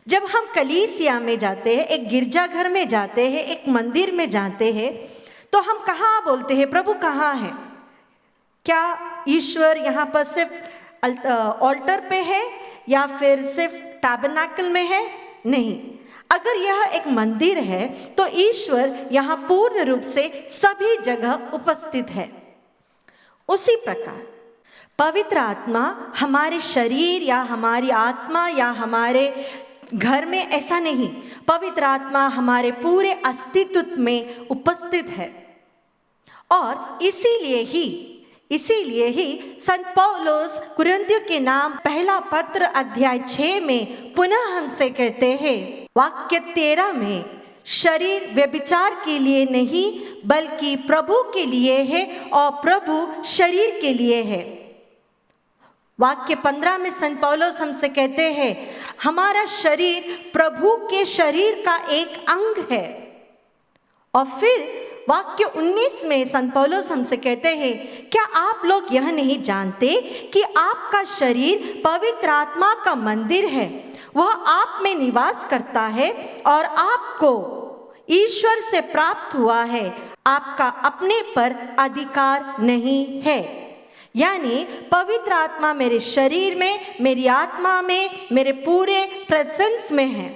जब हम कलीसिया में जाते हैं, एक गिरजाघर में जाते हैं, एक मंदिर में जाते हैं, तो हम कहाँ बोलते हैं प्रभु कहाँ है? क्या ईश्वर यहाँ पर सिर्फ ऑल्टर पे है या फिर सिर्फ टैबरनेकल में है? नहीं, अगर यह एक मंदिर है तो ईश्वर यहाँ पूर्ण रूप से सभी जगह उपस्थित है। उसी प्रकार पवित्र आत्मा हमारे शरीर या हमारी आत्मा या हमारे घर में ऐसा नहीं, पवित्र आत्मा हमारे पूरे अस्तित्व में उपस्थित है। और इसीलिए ही संत पौलुस कुरिन्थियों के नाम पहला पत्र अध्याय 6 में पुनः हमसे कहते हैं, वाक्य 13 में, शरीर व्यभिचार के लिए नहीं बल्कि प्रभु के लिए है और प्रभु शरीर के लिए है। वाक्य 15 में संत पौलुस हमसे कहते हैं, हमारा शरीर प्रभु के शरीर का एक अंग है। और फिर वाक्य 19 में संत पौलुस हमसे कहते हैं, क्या आप लोग यह नहीं जानते कि आपका शरीर पवित्र आत्मा का मंदिर है, वह आप में निवास करता है और आपको ईश्वर से प्राप्त हुआ है, आपका अपने पर अधिकार नहीं है। यानी पवित्र आत्मा मेरे शरीर में, मेरी आत्मा में, मेरे पूरे प्रेजेंस में है,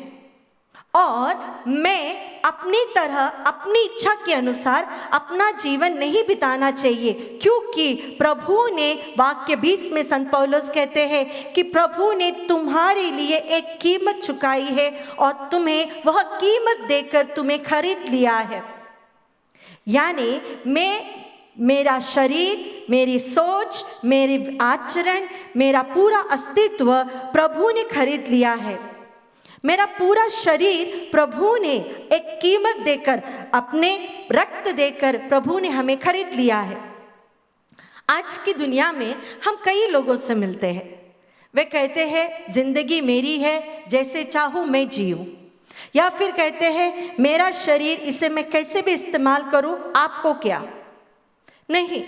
और मैं अपनी तरह अपनी इच्छा के अनुसार अपना जीवन नहीं बिताना चाहिए, क्योंकि प्रभु ने वाक्य 20 में संत पौलुस कहते हैं कि प्रभु ने तुम्हारे लिए एक कीमत चुकाई है और तुम्हें वह कीमत देकर तुम्हें खरीद लिया है। यानी मेरा शरीर, मेरी सोच, मेरे आचरण, मेरा पूरा अस्तित्व प्रभु ने खरीद लिया है। मेरा पूरा शरीर प्रभु ने एक कीमत देकर, अपने रक्त देकर प्रभु ने हमें खरीद लिया है। आज की दुनिया में हम कई लोगों से मिलते हैं, वे कहते हैं जिंदगी मेरी है, जैसे चाहूँ मैं जीऊँ, या फिर कहते हैं मेरा शरीर, इसे मैं कैसे भी इस्तेमाल करूँ, आपको क्या? नहीं,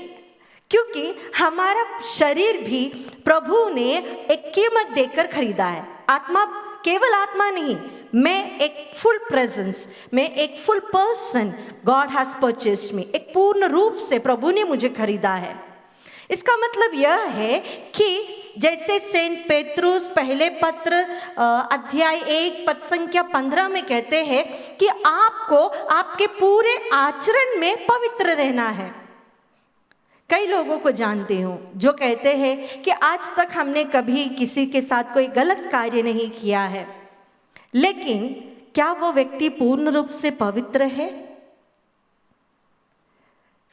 क्योंकि हमारा शरीर भी प्रभु ने एक कीमत देकर खरीदा है। आत्मा, केवल आत्मा नहीं, मैं एक फुल प्रेजेंस, मैं एक full person, God has purchased me, एक पूर्ण रूप से प्रभु ने मुझे खरीदा है। इसका मतलब यह है कि जैसे सेंट पेत्रुस पहले पत्र अध्याय 1 पद संख्या 15 में कहते हैं कि आपको आपके पूरे आचरण में पवित्र रहना है। कई लोगों को जानती हूँ जो कहते हैं कि आज तक हमने कभी किसी के साथ कोई गलत कार्य नहीं किया है, लेकिन क्या वो व्यक्ति पूर्ण रूप से पवित्र है?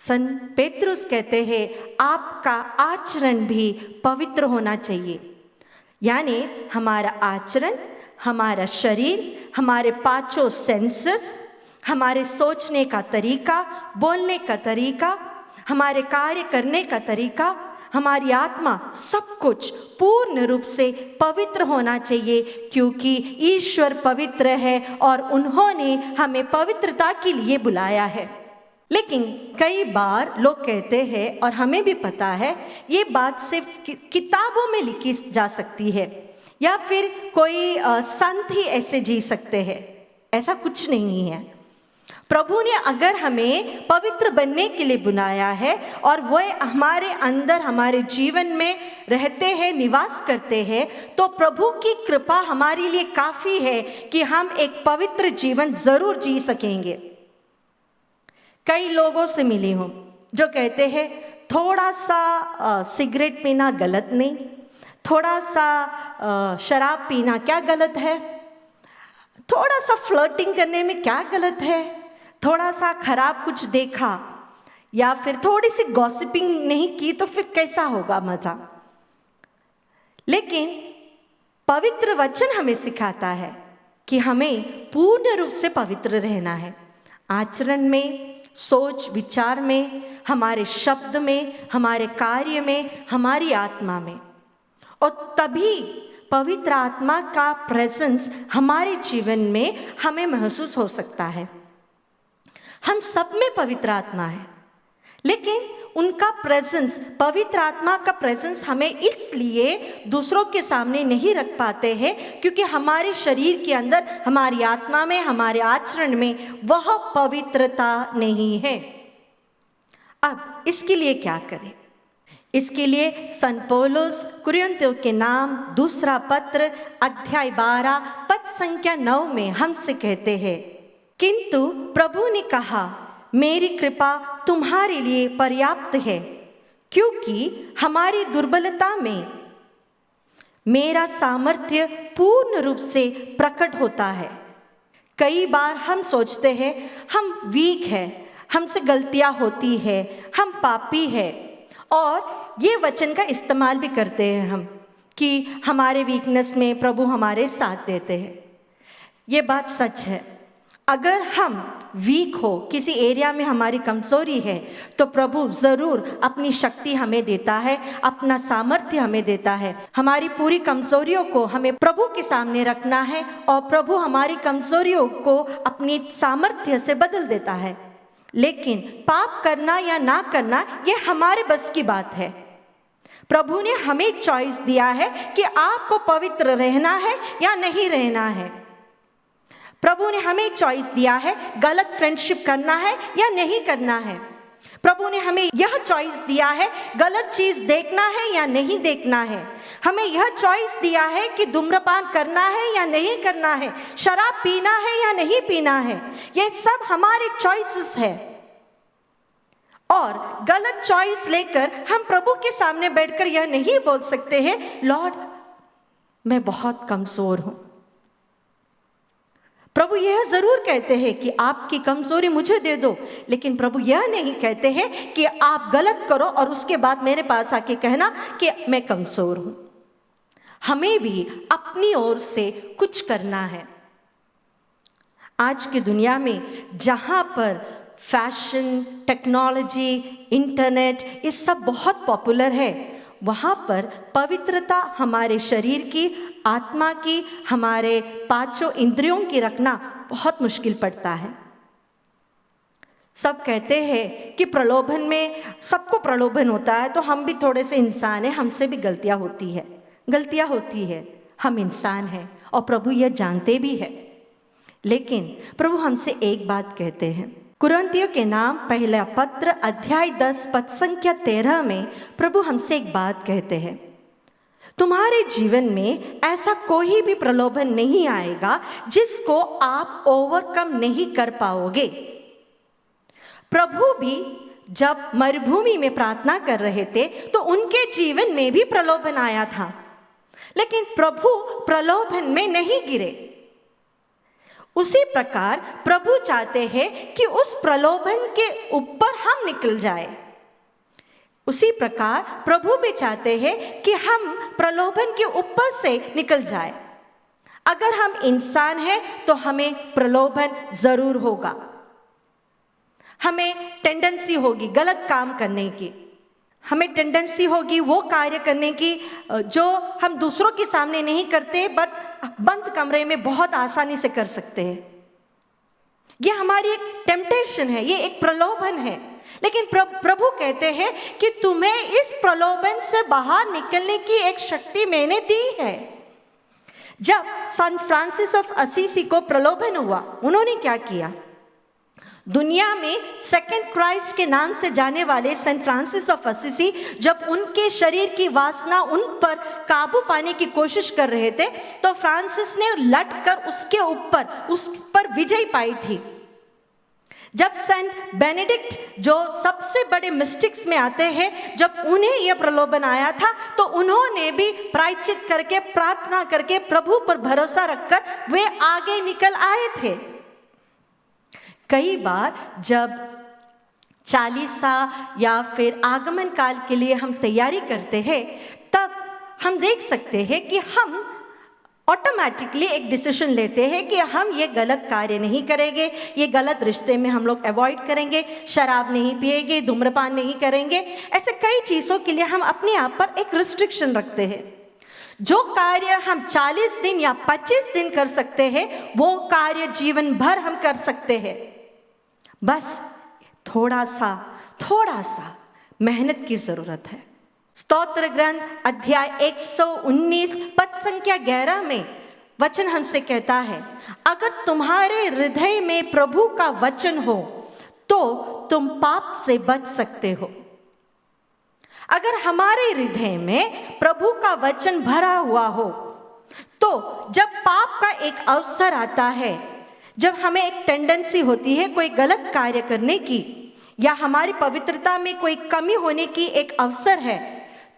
संत पेत्रुस कहते हैं आपका आचरण भी पवित्र होना चाहिए। यानी हमारा आचरण, हमारा शरीर, हमारे 5 सेंसेस, हमारे सोचने का तरीका, बोलने का तरीका, हमारे कार्य करने का तरीका, हमारी आत्मा, सब कुछ पूर्ण रूप से पवित्र होना चाहिए, क्योंकि ईश्वर पवित्र है और उन्होंने हमें पवित्रता के लिए बुलाया है। लेकिन कई बार लोग कहते हैं, और हमें भी पता है, ये बात सिर्फ किताबों में लिखी जा सकती है या फिर कोई संत ही ऐसे जी सकते हैं। ऐसा कुछ नहीं है। प्रभु ने अगर हमें पवित्र बनने के लिए बुलाया है और वह हमारे अंदर हमारे जीवन में रहते हैं, निवास करते हैं, तो प्रभु की कृपा हमारे लिए काफ़ी है कि हम एक पवित्र जीवन ज़रूर जी सकेंगे। कई लोगों से मिली हूँ जो कहते हैं थोड़ा सा सिगरेट पीना गलत नहीं, थोड़ा सा शराब पीना क्या गलत है, थोड़ा सा फ्लर्टिंग करने में क्या गलत है, थोड़ा सा खराब कुछ देखा या फिर थोड़ी सी गॉसिपिंग नहीं की तो फिर कैसा होगा मजा। लेकिन पवित्र वचन हमें सिखाता है कि हमें पूर्ण रूप से पवित्र रहना है, आचरण में, सोच विचार में, हमारे शब्द में, हमारे कार्य में, हमारी आत्मा में। और तभी पवित्र आत्मा का प्रेजेंस हमारे जीवन में हमें महसूस हो सकता है। हम सब में पवित्र आत्मा है, लेकिन उनका प्रेजेंस, पवित्र आत्मा का प्रेजेंस हमें इसलिए दूसरों के सामने नहीं रख पाते हैं क्योंकि हमारे शरीर के अंदर, हमारी आत्मा में, हमारे आचरण में वह पवित्रता नहीं है। अब इसके लिए क्या करें? इसके लिए संत पौलुस कुरिन्थियों के नाम दूसरा पत्र अध्याय 12 पद संख्या 9 में हमसे कहते हैं, किंतु प्रभु ने कहा, मेरी कृपा तुम्हारे लिए पर्याप्त है, क्योंकि हमारी दुर्बलता में मेरा सामर्थ्य पूर्ण रूप से प्रकट होता है। कई बार हम सोचते हैं हम वीक है, हमसे गलतियां होती है, हम पापी है, और ये वचन का इस्तेमाल भी करते हैं हम कि हमारे वीकनेस में प्रभु हमारे साथ देते हैं। ये बात सच है। अगर हम वीक हो, किसी एरिया में हमारी कमजोरी है, तो प्रभु ज़रूर अपनी शक्ति हमें देता है, अपना सामर्थ्य हमें देता है। हमारी पूरी कमजोरियों को हमें प्रभु के सामने रखना है और प्रभु हमारी कमजोरियों को अपनी सामर्थ्य से बदल देता है। लेकिन पाप करना या ना करना ये हमारे बस की बात है। प्रभु ने हमें चॉइस दिया है कि आपको पवित्र रहना है या नहीं रहना है। प्रभु ने हमें चॉइस दिया है गलत फ्रेंडशिप करना है या नहीं करना है। प्रभु ने हमें यह चॉइस दिया है गलत चीज देखना है या नहीं देखना है। हमें यह चॉइस दिया है कि धूम्रपान करना है या नहीं करना है, शराब पीना है या नहीं पीना है। यह सब हमारे चॉइसेस है। और गलत चॉइस लेकर हम प्रभु के सामने बैठकर यह नहीं बोल सकते हैं, लॉर्ड मैं बहुत कमजोर हूं। प्रभु यह जरूर कहते हैं कि आपकी कमजोरी मुझे दे दो, लेकिन प्रभु यह नहीं कहते हैं कि आप गलत करो और उसके बाद मेरे पास आके कहना कि मैं कमजोर हूं। हमें भी अपनी ओर से कुछ करना है। आज की दुनिया में जहां पर फैशन, टेक्नोलॉजी, इंटरनेट ये सब बहुत पॉपुलर है, वहाँ पर पवित्रता हमारे शरीर की, आत्मा की, हमारे पांचों इंद्रियों की रखना बहुत मुश्किल पड़ता है। सब कहते हैं कि प्रलोभन में, सबको प्रलोभन होता है, तो हम भी थोड़े से इंसान हैं, हमसे भी गलतियाँ होती है, हम इंसान हैं और प्रभु यह जानते भी है। लेकिन प्रभु हमसे एक बात कहते हैं, कुरिन्थियों के नाम पहला पत्र अध्याय 10 पद संख्या 13 में प्रभु हमसे एक बात कहते हैं, तुम्हारे जीवन में ऐसा कोई भी प्रलोभन नहीं आएगा जिसको आप ओवरकम नहीं कर पाओगे। प्रभु भी जब मरुभूमि में प्रार्थना कर रहे थे तो उनके जीवन में भी प्रलोभन आया था, लेकिन प्रभु प्रलोभन में नहीं गिरे। उसी प्रकार प्रभु चाहते हैं कि उस प्रलोभन के ऊपर हम निकल जाए। उसी प्रकार प्रभु भी चाहते हैं कि हम प्रलोभन के ऊपर से निकल जाए। अगर हम इंसान हैं तो हमें प्रलोभन जरूर होगा, हमें टेंडेंसी होगी गलत काम करने की, हमें टेंडेंसी होगी वो कार्य करने की जो हम दूसरों के सामने नहीं करते बट बंद कमरे में बहुत आसानी से कर सकते हैं। ये हमारी एक टेम्पटेशन है, ये एक प्रलोभन है। लेकिन प्रभु कहते हैं कि तुम्हें इस प्रलोभन से बाहर निकलने की एक शक्ति मैंने दी है। जब संत फ्रांसिस ऑफ असीसी को प्रलोभन हुआ, उन्होंने क्या किया? दुनिया में सेकंड क्राइस्ट के नाम से जाने वाले सेंट फ्रांसिस ऑफ असीसी जब उनके शरीर की वासना उन पर काबू पाने की कोशिश कर रहे थे, तो फ्रांसिस ने लटकर उस पर विजय पाई थी। जब सेंट बेनेडिक्ट जो सबसे बड़े मिस्टिक्स में आते हैं, जब उन्हें यह प्रलोभन आया था, तो उन्होंने भी प्रायश्चित करके, प्रार्थना करके, प्रभु पर भरोसा रखकर वे आगे निकल आए थे। कई बार जब चालीसा या फिर आगमन काल के लिए हम तैयारी करते हैं, तब हम देख सकते हैं कि हम ऑटोमेटिकली एक डिसीजन लेते हैं कि हम ये गलत कार्य नहीं करेंगे, ये गलत रिश्ते में हम लोग अवॉइड करेंगे, शराब नहीं पिएंगे, धूम्रपान नहीं करेंगे। ऐसे कई चीज़ों के लिए हम अपने आप पर एक रिस्ट्रिक्शन रखते हैं। जो कार्य हम 40 दिन या 25 दिन कर सकते हैं, वो कार्य जीवन भर हम कर सकते हैं। बस थोड़ा सा मेहनत की जरूरत है। स्तोत्र ग्रंथ अध्याय 119 पद संख्या 11 में वचन हमसे कहता है, अगर तुम्हारे हृदय में प्रभु का वचन हो तो तुम पाप से बच सकते हो। अगर हमारे हृदय में प्रभु का वचन भरा हुआ हो, तो जब पाप का एक अवसर आता है, जब हमें एक टेंडेंसी होती है कोई गलत कार्य करने की, या हमारी पवित्रता में कोई कमी होने की एक अवसर है,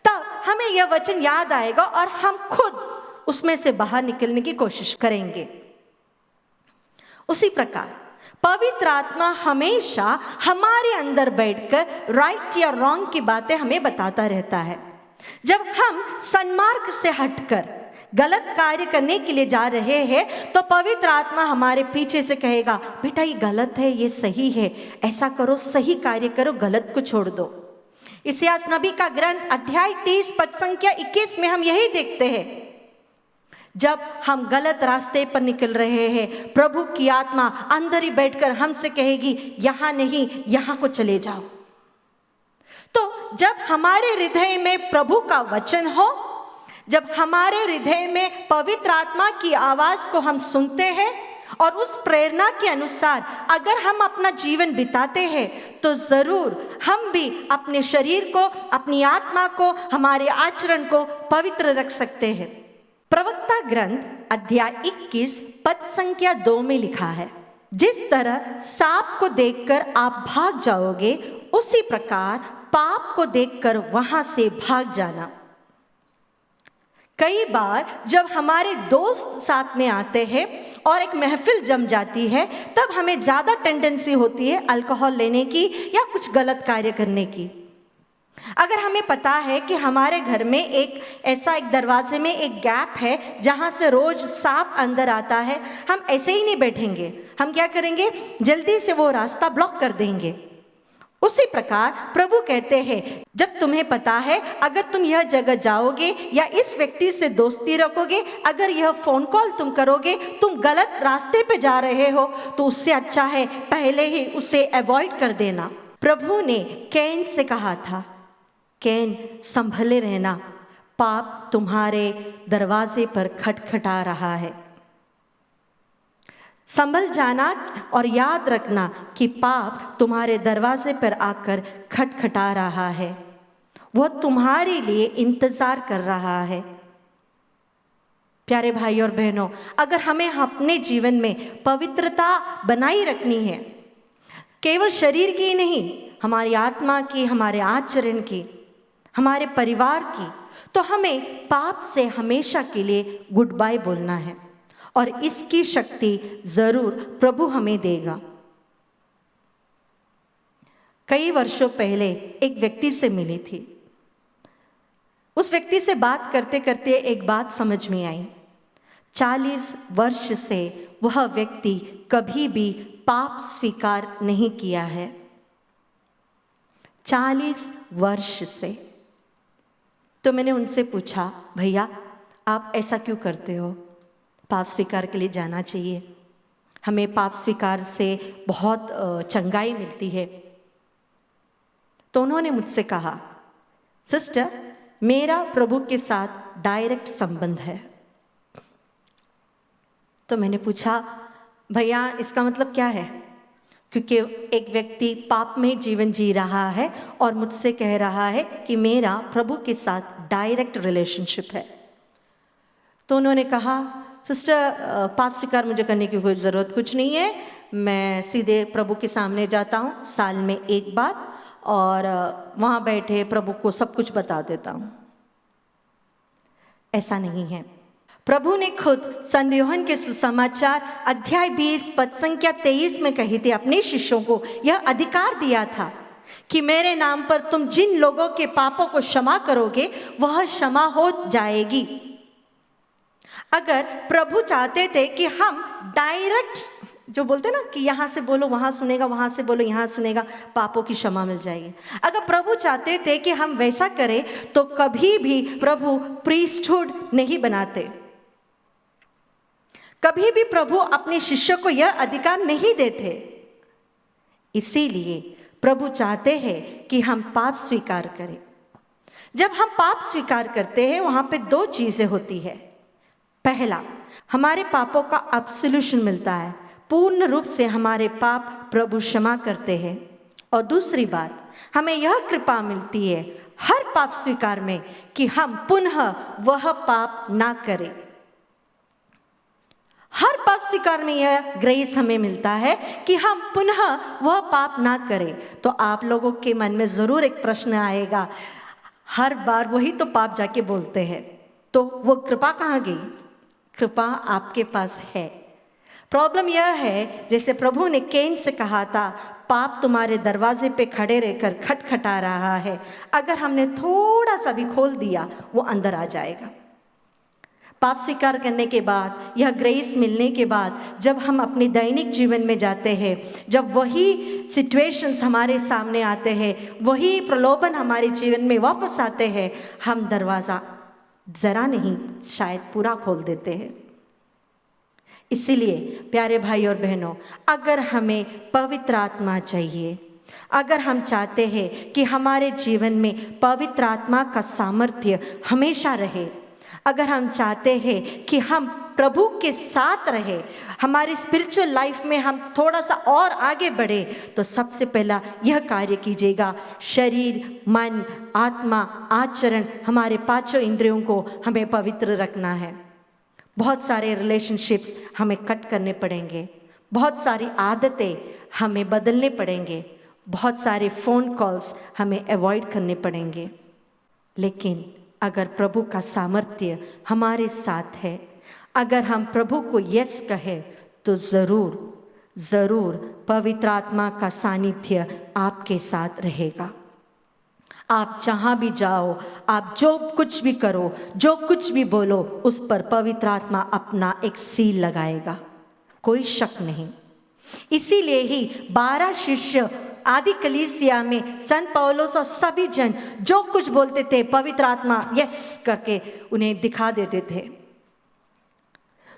तब हमें यह वचन याद आएगा और हम खुद उसमें से बाहर निकलने की कोशिश करेंगे। उसी प्रकार पवित्र आत्मा हमेशा हमारे अंदर बैठकर राइट या रॉन्ग की बातें हमें बताता रहता है। जब हम सन्मार्ग से हटकर गलत कार्य करने के लिए जा रहे हैं, तो पवित्र आत्मा हमारे पीछे से कहेगा, बेटा ये गलत है, ये सही है, ऐसा करो, सही कार्य करो, गलत को छोड़ दो। इसायास नबी का ग्रंथ अध्याय 30 पद संख्या 21 में हम यही देखते हैं। जब हम गलत रास्ते पर निकल रहे हैं, प्रभु की आत्मा अंदर ही बैठकर हमसे कहेगी, यहां नहीं, यहां को चले जाओ। तो जब हमारे हृदय में प्रभु का वचन हो, जब हमारे हृदय में पवित्र आत्मा की आवाज को हम सुनते हैं और उस प्रेरणा के अनुसार अगर हम अपना जीवन बिताते हैं, तो जरूर हम भी अपने शरीर को, अपनी आत्मा को, हमारे आचरण को पवित्र रख सकते हैं। प्रवक्ता ग्रंथ अध्याय 21 पद संख्या 2 में लिखा है, जिस तरह सांप को देखकर आप भाग जाओगे, उसी प्रकार पाप को देखकर वहां से भाग जाना। कई बार जब हमारे दोस्त साथ में आते हैं और एक महफिल जम जाती है, तब हमें ज़्यादा टेंडेंसी होती है अल्कोहल लेने की या कुछ गलत कार्य करने की। अगर हमें पता है कि हमारे घर में एक दरवाजे में एक गैप है जहाँ से रोज सांप अंदर आता है, हम ऐसे ही नहीं बैठेंगे। हम क्या करेंगे? जल्दी से वो रास्ता ब्लॉक कर देंगे। उसी प्रकार प्रभु कहते हैं, जब तुम्हें पता है अगर तुम यह जगह जाओगे या इस व्यक्ति से दोस्ती रखोगे, अगर यह फोन कॉल तुम करोगे, तुम गलत रास्ते पे जा रहे हो, तो उससे अच्छा है पहले ही उसे अवॉइड कर देना। प्रभु ने कैन से कहा था, कैन संभले रहना, पाप तुम्हारे दरवाजे पर खटखटा रहा है। संभल जाना और याद रखना कि पाप तुम्हारे दरवाजे पर आकर खटखटा रहा है, वह तुम्हारे लिए इंतजार कर रहा है। प्यारे भाई और बहनों, अगर हमें अपने जीवन में पवित्रता बनाई रखनी है, केवल शरीर की नहीं, हमारी आत्मा की, हमारे आचरण की, हमारे परिवार की, तो हमें पाप से हमेशा के लिए गुड बाय बोलना है और इसकी शक्ति जरूर प्रभु हमें देगा। कई वर्षों पहले एक व्यक्ति से मिली थी। उस व्यक्ति से बात करते करते एक बात समझ में आई। 40 वर्ष से वह व्यक्ति कभी भी पाप स्वीकार नहीं किया है। 40 वर्ष से। तो मैंने उनसे पूछा, भैया आप ऐसा क्यों करते हो? पाप स्वीकार के लिए जाना चाहिए। हमें पाप स्वीकार से बहुत चंगाई मिलती है। तो उन्होंने मुझसे कहा, सिस्टर, मेरा प्रभु के साथ डायरेक्ट संबंध है। तो मैंने पूछा, भैया इसका मतलब क्या है? क्योंकि एक व्यक्ति पाप में जीवन जी रहा है और मुझसे कह रहा है कि मेरा प्रभु के साथ डायरेक्ट रिलेशनशिप है। तो उन्होंने कहा, सिस्टर, पाप स्वीकार मुझे करने की कोई ज़रूरत कुछ नहीं है, मैं सीधे प्रभु के सामने जाता हूँ साल में एक बार और वहाँ बैठे प्रभु को सब कुछ बता देता हूँ। ऐसा नहीं है। प्रभु ने खुद संत यूहन्ना के सुसमाचार अध्याय 20 पद संख्या 23 में कही थी, अपने शिष्यों को यह अधिकार दिया था कि मेरे नाम पर तुम जिन लोगों के पापों को क्षमा करोगे वह क्षमा हो जाएगी। अगर प्रभु चाहते थे कि हम डायरेक्ट, जो बोलते ना कि यहाँ से बोलो वहाँ सुनेगा, वहाँ से बोलो यहाँ सुनेगा, पापों की क्षमा मिल जाएगी, अगर प्रभु चाहते थे कि हम वैसा करें तो कभी भी प्रभु प्रीस्टहुड नहीं बनाते। कभी भी प्रभु अपने शिष्य को यह अधिकार नहीं देते। इसीलिए प्रभु चाहते हैं कि हम पाप स्वीकार करें। जब हम पाप स्वीकार करते हैं वहाँ पे दो चीज़ें होती है। पहला, हमारे पापों का अब्सोल्यूशन मिलता है, पूर्ण रूप से हमारे पाप प्रभु क्षमा करते हैं। और दूसरी बात, हमें यह कृपा मिलती है हर पाप स्वीकार में कि हम पुनः वह पाप ना करें। हर पाप स्वीकार में यह ग्रेस हमें मिलता है कि हम पुनः वह पाप ना करें। तो आप लोगों के मन में ज़रूर एक प्रश्न आएगा, हर बार वही तो पाप जाके बोलते हैं, तो वो कृपा कहाँ गई? कृपा आपके पास है। प्रॉब्लम यह है, जैसे प्रभु ने कैन से कहा था, पाप तुम्हारे दरवाजे पे खड़े रहकर खटखटा रहा है, अगर हमने थोड़ा सा भी खोल दिया वो अंदर आ जाएगा। पाप स्वीकार करने के बाद, यह ग्रेस मिलने के बाद, जब हम अपने दैनिक जीवन में जाते हैं, जब वही सिचुएशंस हमारे सामने आते हैं, वही प्रलोभन हमारे जीवन में वापस आते हैं, हम दरवाज़ा ज़रा नहीं शायद पूरा खोल देते हैं। इसीलिए प्यारे भाई और बहनों, अगर हमें पवित्र आत्मा चाहिए, अगर हम चाहते हैं कि हमारे जीवन में पवित्र आत्मा का सामर्थ्य हमेशा रहे, अगर हम चाहते हैं कि हम प्रभु के साथ रहे, हमारी स्पिरिचुअल लाइफ में हम थोड़ा सा और आगे बढ़े, तो सबसे पहला यह कार्य कीजिएगा, शरीर, मन, आत्मा, आचरण, हमारे पांचों इंद्रियों को हमें पवित्र रखना है। बहुत सारे रिलेशनशिप्स हमें कट करने पड़ेंगे, बहुत सारी आदतें हमें बदलने पड़ेंगे, बहुत सारे फ़ोन कॉल्स हमें अवॉइड करने पड़ेंगे। लेकिन अगर प्रभु का सामर्थ्य हमारे साथ है, अगर हम प्रभु को यस कहें, तो ज़रूर पवित्र आत्मा का सानिध्य आपके साथ रहेगा। आप जहाँ भी जाओ, आप जो कुछ भी करो, जो कुछ भी बोलो, उस पर पवित्र आत्मा अपना एक सील लगाएगा, कोई शक नहीं। इसीलिए ही 12 शिष्य आदि कलीसिया में संत पौलुस और सभी जन जो कुछ बोलते थे, पवित्र आत्मा यस करके उन्हें दिखा देते थे।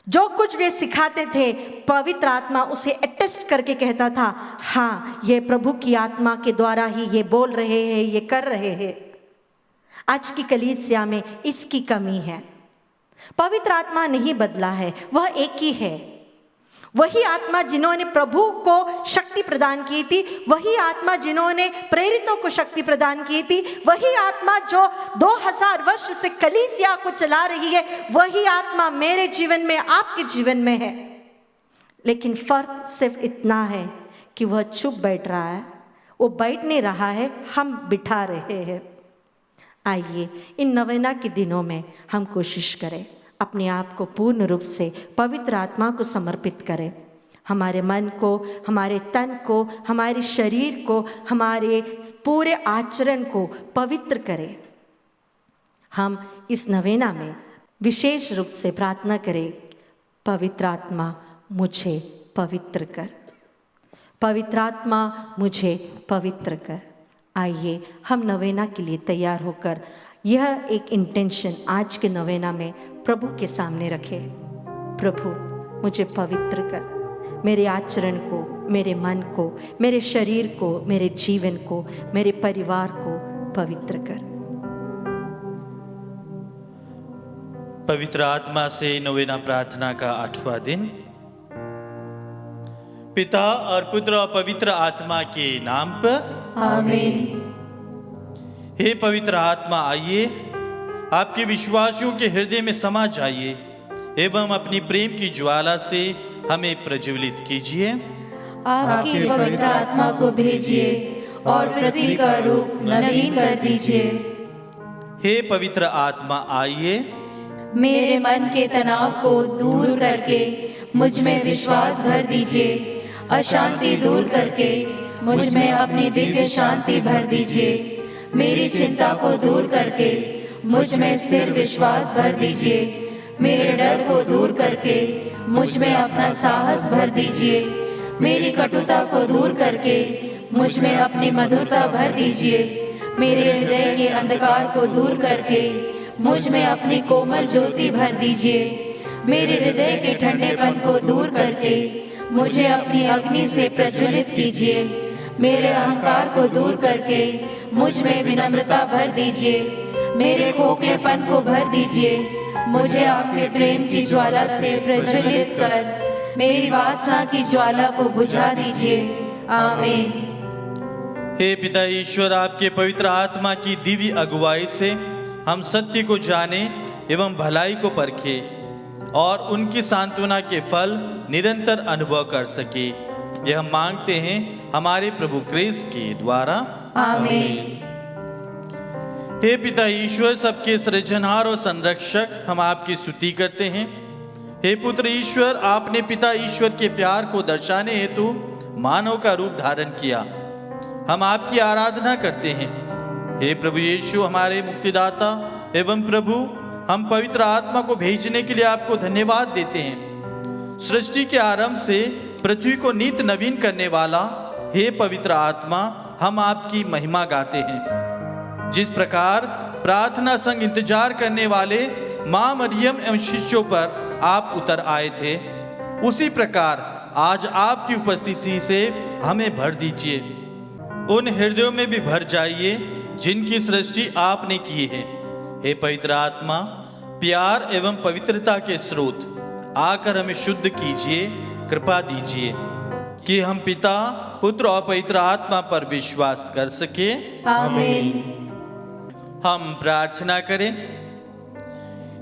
जो कुछ वे सिखाते थे, पवित्र आत्मा उसे अटेस्ट करके कहता था, हाँ ये प्रभु की आत्मा के द्वारा ही ये बोल रहे हैं, ये कर रहे हैं। आज की कलीसिया में इसकी कमी है। पवित्र आत्मा नहीं बदला है, वह एक ही है। वही आत्मा जिन्होंने प्रभु को शक्ति प्रदान की थी, वही आत्मा जिन्होंने प्रेरितों को शक्ति प्रदान की थी, वही आत्मा जो 2000 वर्ष से कलीसिया को चला रही है, वही आत्मा मेरे जीवन में, आपके जीवन में है। लेकिन फर्क सिर्फ इतना है कि वह चुप बैठ रहा है, वो बैठ नहीं रहा है, हम बिठा रहे हैं। आइए इन नवेना के दिनों में हम कोशिश करें, अपने आप को पूर्ण रूप से पवित्र आत्मा को समर्पित करें। हमारे मन को, हमारे तन को, हमारे शरीर को, हमारे पूरे आचरण को पवित्र करें। हम इस नवेना में विशेष रूप से प्रार्थना करें, पवित्र आत्मा मुझे पवित्र कर, पवित्र आत्मा मुझे पवित्र कर। आइए हम नवेना के लिए तैयार होकर यह एक इंटेंशन आज के नवेना में प्रभु के सामने रखें। प्रभु मुझे पवित्र कर, मेरे आचरण को, मेरे मन को, मेरे शरीर को, मेरे जीवन को, मेरे परिवार को पवित्र कर। पवित्र आत्मा से नोवेना प्रार्थना का 8वां दिन। पिता और पुत्र और पवित्र आत्मा के नाम पर आमीन। हे पवित्र आत्मा, आइए आपके विश्वासियों के हृदय में समा जाइए एवं अपनी प्रेम की ज्वाला से हमें प्रज्वलित कीजिए। आपकी पवित्र आत्मा को भेजिए और पृथ्वी का रूप नवीन कर दीजिए। हे पवित्र आत्मा, आइए मेरे मन के तनाव को दूर करके मुझ में विश्वास भर दीजिए। अशांति दूर करके मुझ में अपनी दिव्य शांति भर दीजिए। मेरी चिंता को दूर करके मुझ में स्थिर विश्वास भर दीजिए। मेरे डर को दूर करके मुझ में अपना साहस भर दीजिए। मेरी कटुता को दूर करके मुझ में अपनी मधुरता भर दीजिए। मेरे हृदय के अंधकार को दूर करके मुझ में अपनी कोमल ज्योति भर दीजिए। मेरे हृदय के ठंडेपन को दूर करके मुझे अपनी अग्नि से प्रज्वलित कीजिए। मेरे अहंकार को दूर करके मुझ में विनम्रता भर दीजिए। मेरे खोखलेपन को भर दीजिए। मुझे आपके प्रेम की ज्वाला से प्रज्वलित कर मेरी वासना की ज्वाला को बुझा दीजिए। आमीन। हे पिता ईश्वर, आपके पवित्र आत्मा की दिव्य अगुवाई से हम सत्य को जाने एवं भलाई को परखे और उनकी सांत्वना के फल निरंतर अनुभव कर सके। यह हम मांगते हैं हमारे प्रभु क्रिस्त के द्वारा। आमीन। हे पिता ईश्वर, सबके सृजनहार और संरक्षक, हम आपकी स्तुति करते हैं। हे पुत्र ईश्वर, आपने पिता ईश्वर के प्यार को दर्शाने हेतु मानव का रूप धारण किया। हम आपकी आराधना करते हैं। हे प्रभु यीशु, हमारे मुक्तिदाता एवं प्रभु, हम पवित्र आत्मा को भेजने के लिए आपको धन्यवाद देते हैं। सृष्टि के आरंभ से पृथ्वी को नित नवीन करने वाला हे पवित्र आत्मा, हम आपकी महिमा गाते हैं। जिस प्रकार प्रार्थना संग इंतजार करने वाले मां मरियम एवं शिष्यों पर आप उतर आए थे, उसी प्रकार आज आपकी उपस्थिति से हमें भर दीजिए। उन हृदयों में भी भर जाइए जिनकी सृष्टि आपने की है। हे पवित्र आत्मा, प्यार एवं पवित्रता के स्रोत, आकर हमें शुद्ध कीजिए, कृपा दीजिए कि हम पिता, पुत्र और पवित्र आत्मा पर विश्वास कर सके। आमीन। हम प्रार्थना करें।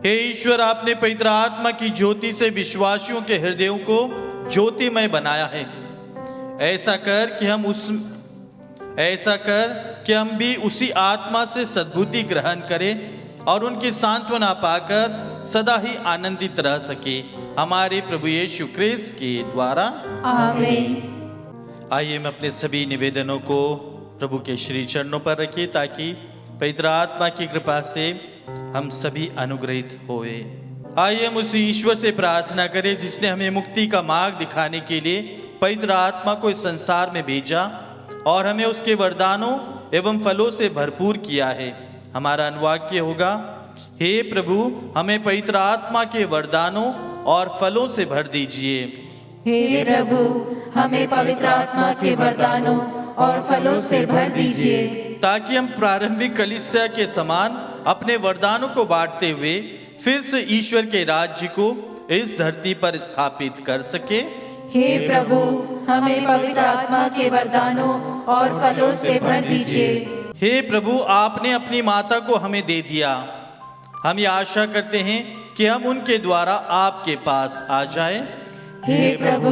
हे ईश्वर, आपने पवित्र आत्मा की ज्योति से विश्वासियों के हृदयों को ज्योतिमय बनाया है। ऐसा कर कि हम भी उसी आत्मा से सद्बुद्धि ग्रहण करें और उनकी सांत्वना पाकर सदा ही आनंदित रह सके। हमारे प्रभु यीशु क्रिस्त के द्वारा। आमीन। आइए हम अपने सभी निवेदनों को प्रभु के श्री चरणों पर रखें ताकि पवित्र आत्मा की कृपा से हम सभी अनुग्रहित होए। आइए हम उसी ईश्वर से प्रार्थना करें जिसने हमें मुक्ति का मार्ग दिखाने के लिए पवित्र आत्मा को इस संसार में भेजा और हमें उसके वरदानों एवं फलों से भरपूर किया है। हमारा अनुवाक्य होगा, हे प्रभु, हमें पवित्र आत्मा के वरदानों और फलों से भर दीजिए। हे प्रभु, हमें पवित्र आत्मा के वरदानों और फलों से भर दीजिए, ताकि हम प्रारंभिक कलीसिया के समान अपने वरदानों को बांटते हुए फिर से ईश्वर के राज्य को इस धरती पर स्थापित कर सके। हे प्रभु, हमें पवित्र आत्मा के वरदानों और फलों से भर दीजिए। हे प्रभु, आपने अपनी माता को हमें दे दिया। हम ये आशा करते हैं कि हम उनके द्वारा आपके पास आ जाएं। हे प्रभु,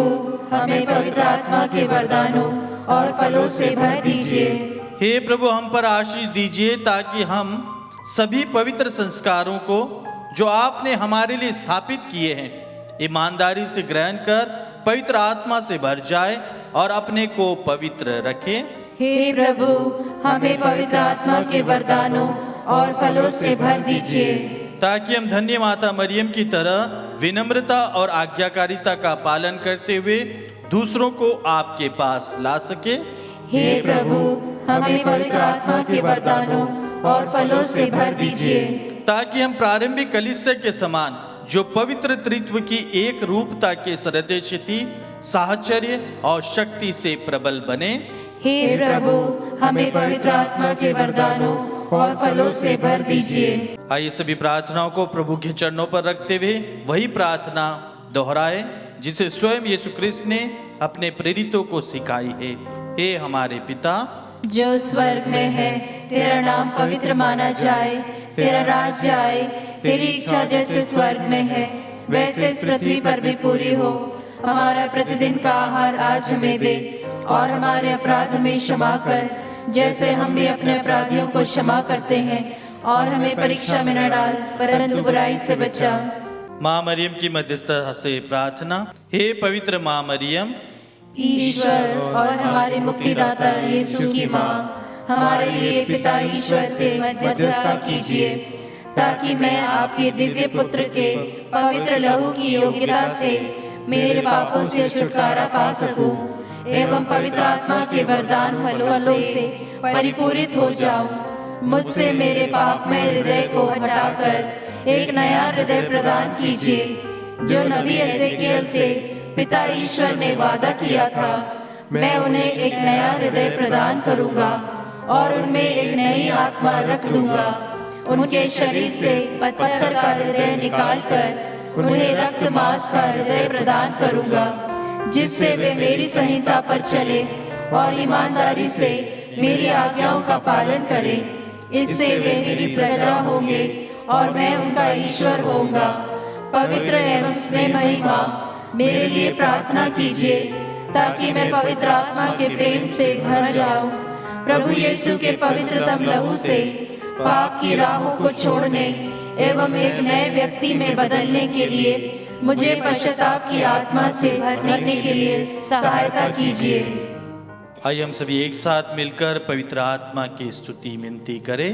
हमें पवित्र आत्मा के वरदानों और फलों से भर दीजिए। हे प्रभु, हम पर आशीष दीजिए ताकि हम सभी पवित्र संस्कारों को जो आपने हमारे लिए स्थापित किए हैं ईमानदारी से ग्रहण कर पवित्र आत्मा से भर जाए और अपने को पवित्र रखें। हे प्रभु, हमें पवित्र आत्मा के वरदानों और फलों से भर दीजिए, ताकि हम धन्य माता मरियम की तरह विनम्रता और आज्ञाकारिता का पालन करते हुए दूसरों को आपके पास ला सके। हे प्रभु, हमें पवित्र आत्मा के वरदानों और फलों से भर दीजिए, ताकि हम प्रारंभिक कलीसिया के समान जो पवित्र त्रित्व की एक रूपता के सदस्य थी साहचर्य और शक्ति से प्रबल बने। हे प्रभु, हमें पवित्र आत्मा के वरदानों और फलों से भर दीजिए। आइए सभी प्रार्थनाओं को प्रभु के चरणों पर रखते हुए वही प्रार्थना दोहराए जिसे स्वयं यीशु क्रिस्त ने अपने प्रेरितों को सिखाई है। हे हमारे पिता जो स्वर्ग में है, तेरा नाम पवित्र माना जाए, तेरा राज्य आए, तेरी इच्छा जैसे स्वर्ग में है वैसे इस पृथ्वी पर भी पूरी हो। हमारा प्रतिदिन का आहार आज हमें दे, और हमारे अपराध हमें क्षमा कर जैसे हम भी अपने अपराधियों को क्षमा करते हैं, और हमें परीक्षा में न डाल परंतु बुराई से बचा। माँ मरियम की मध्यस्थता से प्रार्थना। हे पवित्र माँ मरियम, ईश्वर और हमारे मुक्तिदाता यीशु की माँ, हमारे लिए पिता ईश्वर से मध्यस्थता कीजिए, ताकि मैं आपके दिव्य पुत्र के पवित्र लहू की योग्यता से मेरे पापों से छुटकारा पा सकूं, एवं पवित्र आत्मा के वरदान फलों से परिपूरित हो जाऊं। मुझसे मेरे पापमय हृदय को हटाकर एक नया हृदय प्रदान कीजिए, जो नबी एजेकियल से पिता ईश्वर ने वादा किया था। मैं उन्हें एक नया हृदय प्रदान करूंगा और उनमें एक नई आत्मा रख दूंगा। उनके शरीर से पत्थर का हृदय निकालकर उन्हें रक्त मांस का हृदय प्रदान करूंगा, जिससे वे मेरी संहिता पर चले और ईमानदारी से मेरी आज्ञाओं का पालन करें। इससे वे मेरी प्रजा होंगे और मैं उनका ईश्वर होऊंगा। पवित्र एवं स्नेहमयी माँ, मेरे लिए प्रार्थना कीजिए, ताकि मैं पवित्र आत्मा के प्रेम से भर जाऊं। प्रभु यीशु के पवित्रतम लहू से पाप की राहों को छोड़ने एवं एक नए व्यक्ति में बदलने के लिए मुझे पश्चाताप की आत्मा से भरने के लिए सहायता कीजिए। आइए हम सभी एक साथ मिलकर पवित्र आत्मा की स्तुति विनती करें।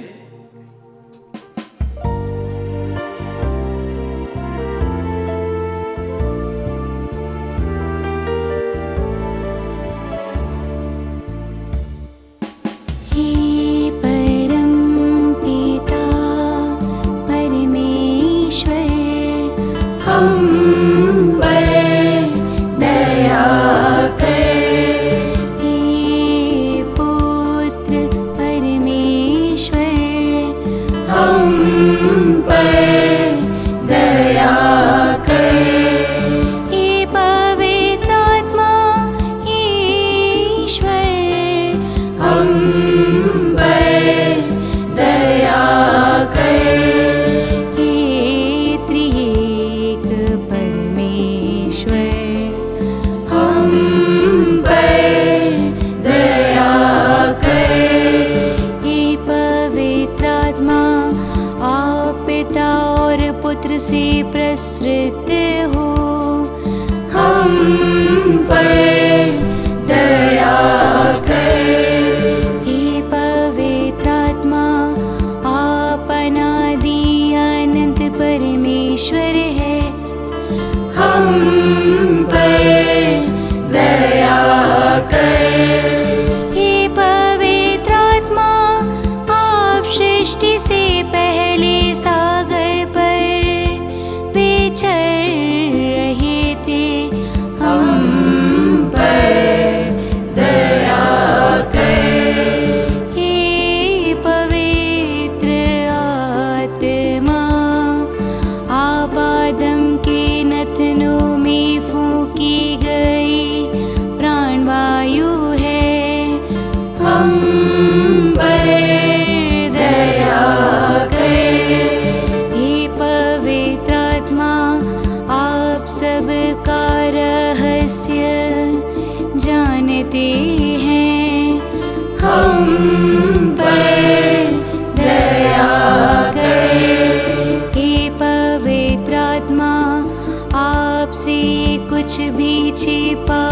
कुछ भी छिपा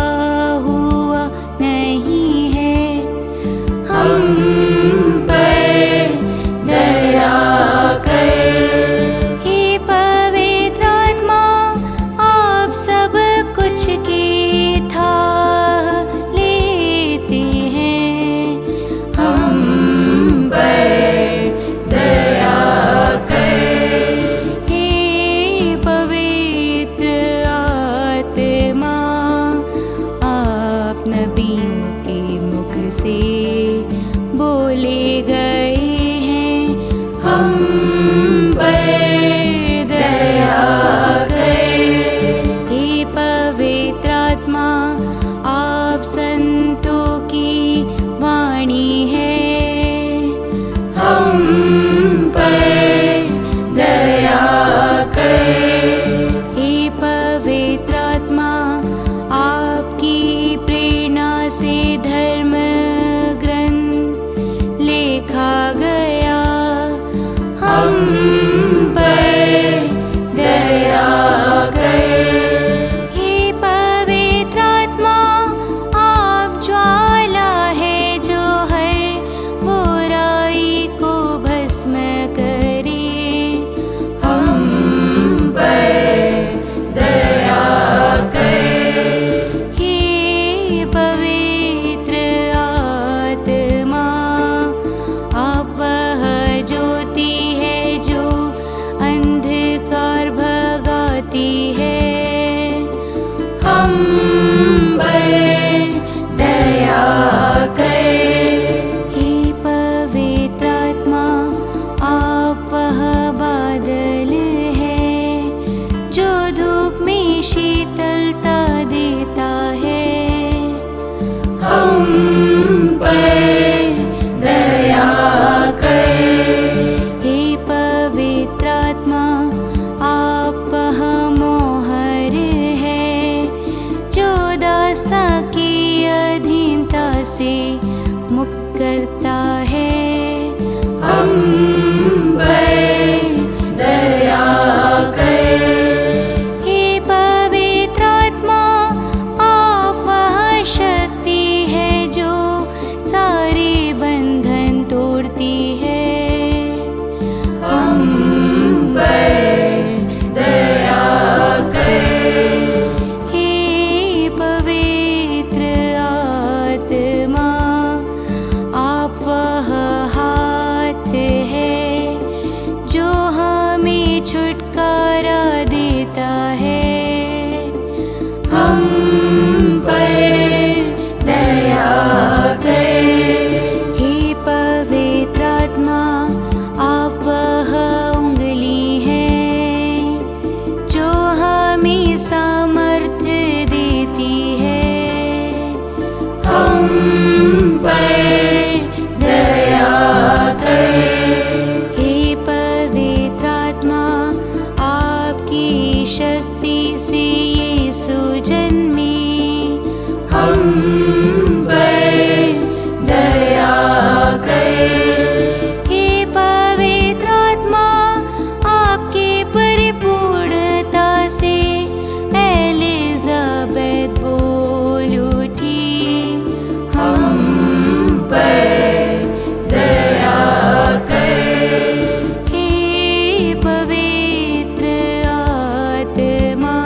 हुआ नहीं है, हम पर दया कर। हे पवित्र आत्मा, आप सब कुछ की थाह लेते हैं, हम पर दया कर। हे पवित्र आत्मा, से बोले गए हैं। हम पर दया कर। हे पवित्र आत्मा, आप संतों की वाणी है। हम पर दया कर। हे पवित्र आत्मा, आपकी प्रेरणा से धर्म ग्रंथ लिखा गया। हम पर दया कर। हे पवित्र आत्मा, आप ज्वाला है जो हर बुराई को भस्म करे। हम पर दया कर। हे पवित्र आत्मा, आप वह ज्योति है जो अंधकार भगाती है। हम पर दया कर। हे पवित्र आत्मा, आप वह बादल है जो धूप में शीतलता देता है। हम पर दया कर। हे पवित्र आत्मा, आप वह मोहर है जो दास्ता की अधीनता से मुक्त करता है। हम पर दया कर। हे पवित्र आत्मा, आप वह शक्ति है जो सारे बंधन तोड़ती है। हम पर दया कर। हे पवित्र आत्मा, आप वह हाथ है जो हमें छुटकारा देता है। हम पर दया कर। हे पवित्र आत्मा, आप वह उंगली है जो हमें सामर्थ्य देती है। हम पर दया कर। हे पवित्र आत्मा, आपकी शक्ति से यीशु जन्मे। हम पर दया कर। हे पवित्र आत्मा, आपके परिपूर्णता से एलिजाबेथ बोल उठी। हम पर दया कर। हे पवित्र आत्मा,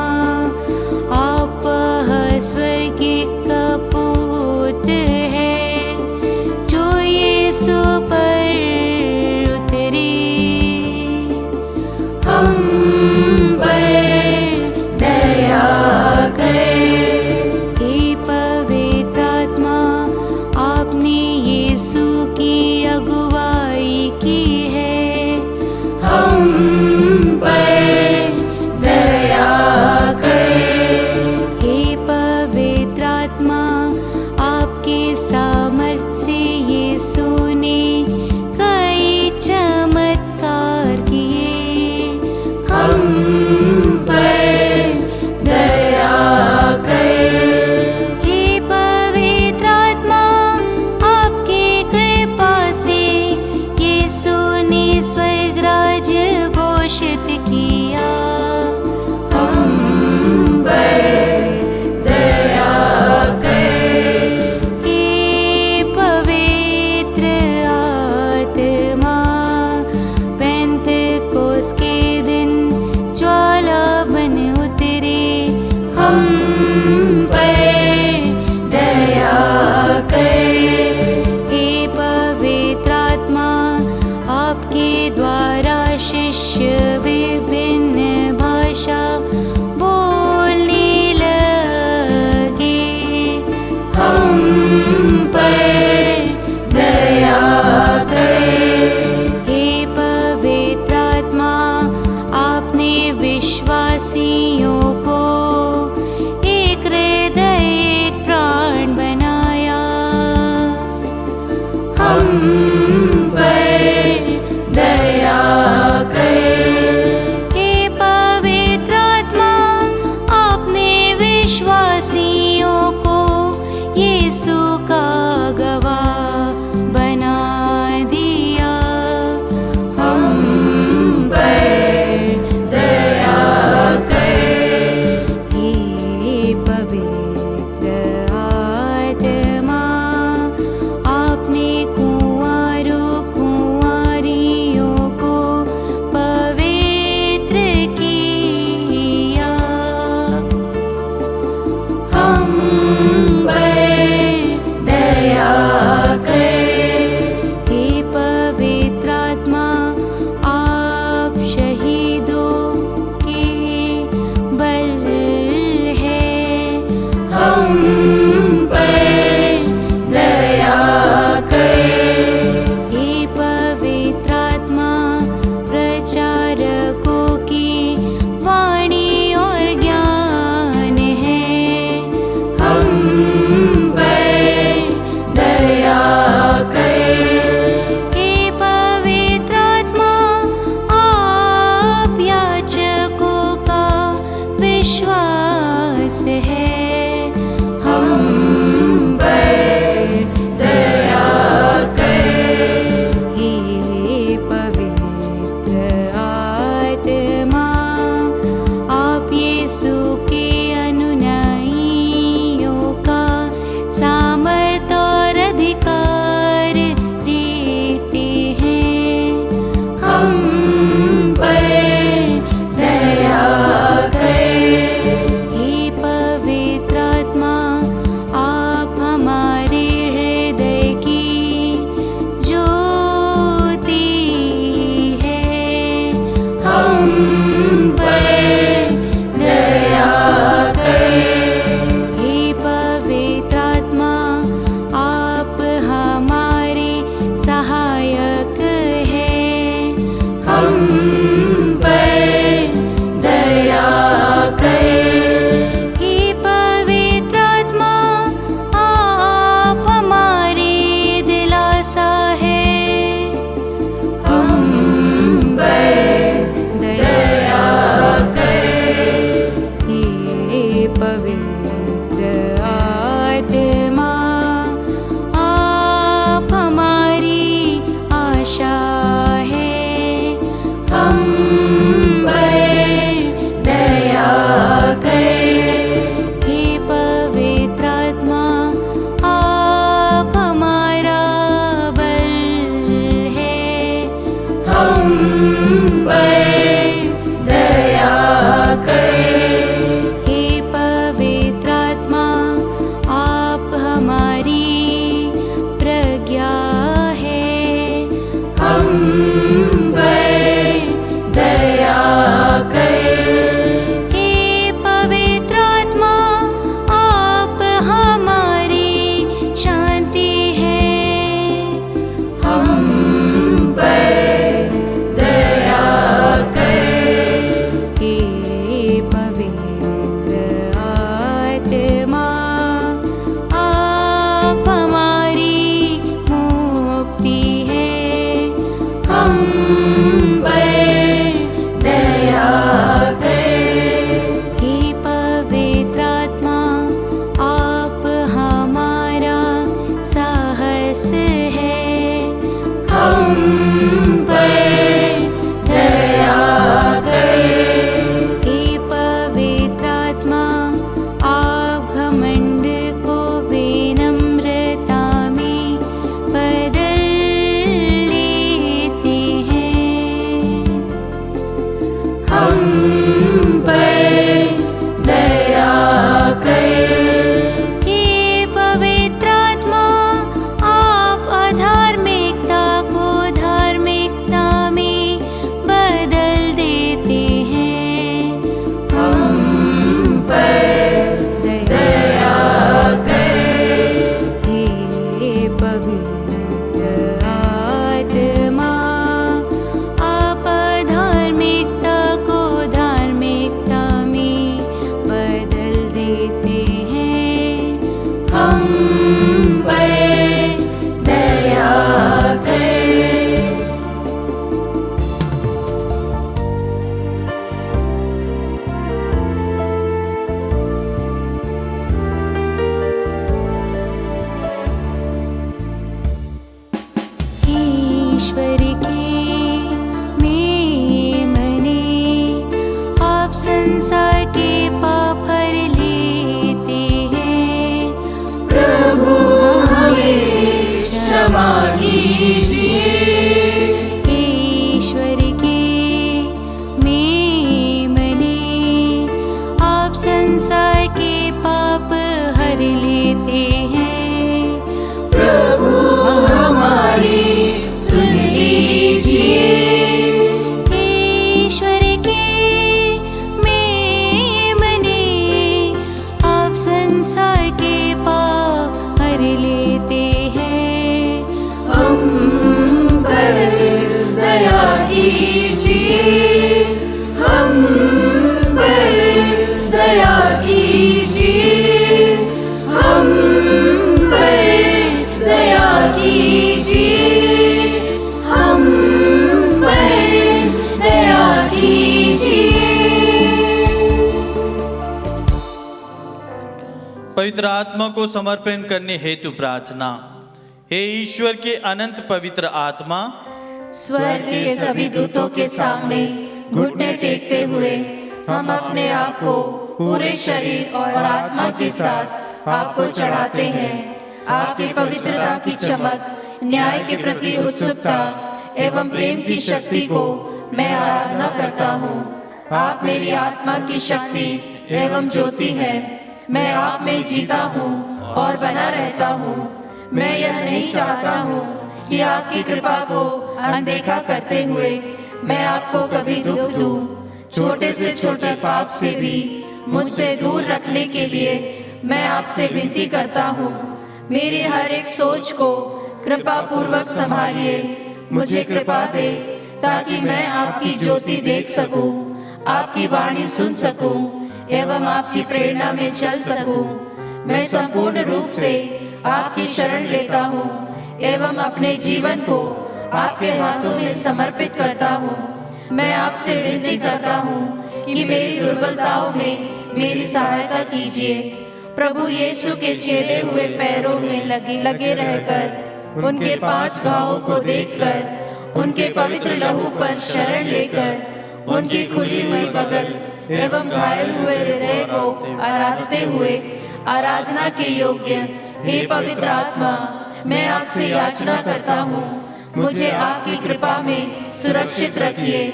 आप वह स्वर्गीय कपूत है जो यीशु पर उतरे। हम पर दया कर। हे पवित्र आत्मा, आपने यीशु की अगुवाई की है। हम पर दया कर। हे पवित्र आत्मा, आपके सामर्थ्य से यीशु ने कई चमत्कार किए। हम पर दया कर। हे पवित्र आत्मा, आपके कृपा से यीशु ने स्वर्ग राज्य घोषित किया। हम पर दया कर। हे पवित्र आत्मा, पेंतकोस के दिन ज्वाला बन उतरे। हम पर दया कर। हे पवित्र आत्मा, आपके द्वारा शिष्य विभिन्न भाषा बोलने लगे। हम पर विश्वासियों को यीशु का गवाह बना दिया। हम पर दया कर हे पवित्र आत्मा, आपने कुंवारों कुंवारियों को पवित्र किया। हम पर दया कर हे पवित्र आत्मा, आप शहीदों के बल है। हम पर दया कर हे पवित्र आत्मा, प्रचारकों की वाणी और ज्ञान है। हम पर दया कर हे पवित्र आत्मा, आप याचकों का विश्वास है। हम पर दया कर हे पवित्र आत्मा, आप यीशु के अनुयायियों का सामर्थ और अधिकार देते हैं। हम पर दया कर हे पवित्र आत्मा, आप हमारे हृदय की ज्योति है। हम पर दया कर हे पवित्र आत्मा, आप हमारे सहायक हैं। हम पर दया कर हे पवित्र आत्मा, आप हमारी दिलासा है। हम पर दया कर हे पवित्र आत्मा, आप हमारी आशा है। हम पर दया कर हे पवित्र आत्मा, आप हमारा बल है। हम पर दया कर हे पवित्र ईश्वर के मेमने, आप संसार के पाप हर लेते हैं। प्रभु हमें क्षमा कीजिए। ईश्वर के मेमने, आप संसार के पाप हर लेते हैं। प्रभु हमारी सुन लीजिए। ईश्वर के मेमने, आप संसार के पाप हर लेते हैं। हम पर दया कीजिए। हम पर दया कीजिए। हम पर दया कीजिए। हम पर दया कीजिए। पवित्र आत्मा को समर्पण करने हेतु प्रार्थना। हे ईश्वर के अनंत पवित्र आत्मा, स्वर्ग के सभी दूतों के सामने घुटने टेकते हुए हम अपने आप को पूरे शरीर और आत्मा के साथ आपको चढ़ाते हैं। आपकी पवित्रता की चमक, न्याय के प्रति उत्सुकता एवं प्रेम की शक्ति को मैं आराधना करता हूँ। आप मेरी आत्मा की शक्ति एवं ज्योति है। मैं आप में जीता हूँ और बना रहता हूँ। मैं यह नहीं चाहता हूँ कि आपकी कृपा को अनदेखा करते हुए मैं आपको कभी दुख दूं। छोटे से छोटे पाप से भी मुझसे दूर रखने के लिए मैं आपसे विनती करता हूँ। मेरी हर एक सोच को कृपा पूर्वक संभालिए। मुझे कृपा दे ताकि मैं आपकी ज्योति देख सकूं, आपकी वाणी सुन सकूं एवं आपकी प्रेरणा में चल सकूं। मैं संपूर्ण रूप से आपकी शरण लेता हूँ एवं अपने जीवन को आपके हाथों में समर्पित करता हूँ। मैं आपसे विनती करता हूँ कि मेरी दुर्बलताओं में मेरी सहायता कीजिए। प्रभु यीशु के छेदे हुए पैरों में लगे रहकर, उनके 5 घावों को देखकर, उनके पवित्र लहू पर शरण लेकर, उनकी खुली हुई बगल एवं घायल हुए हृदय को आराधते हुए आराधना के योग्य हे पवित्र आत्मा, मैं आपसे याचना करता हूँ, मुझे आपकी कृपा में सुरक्षित रखिए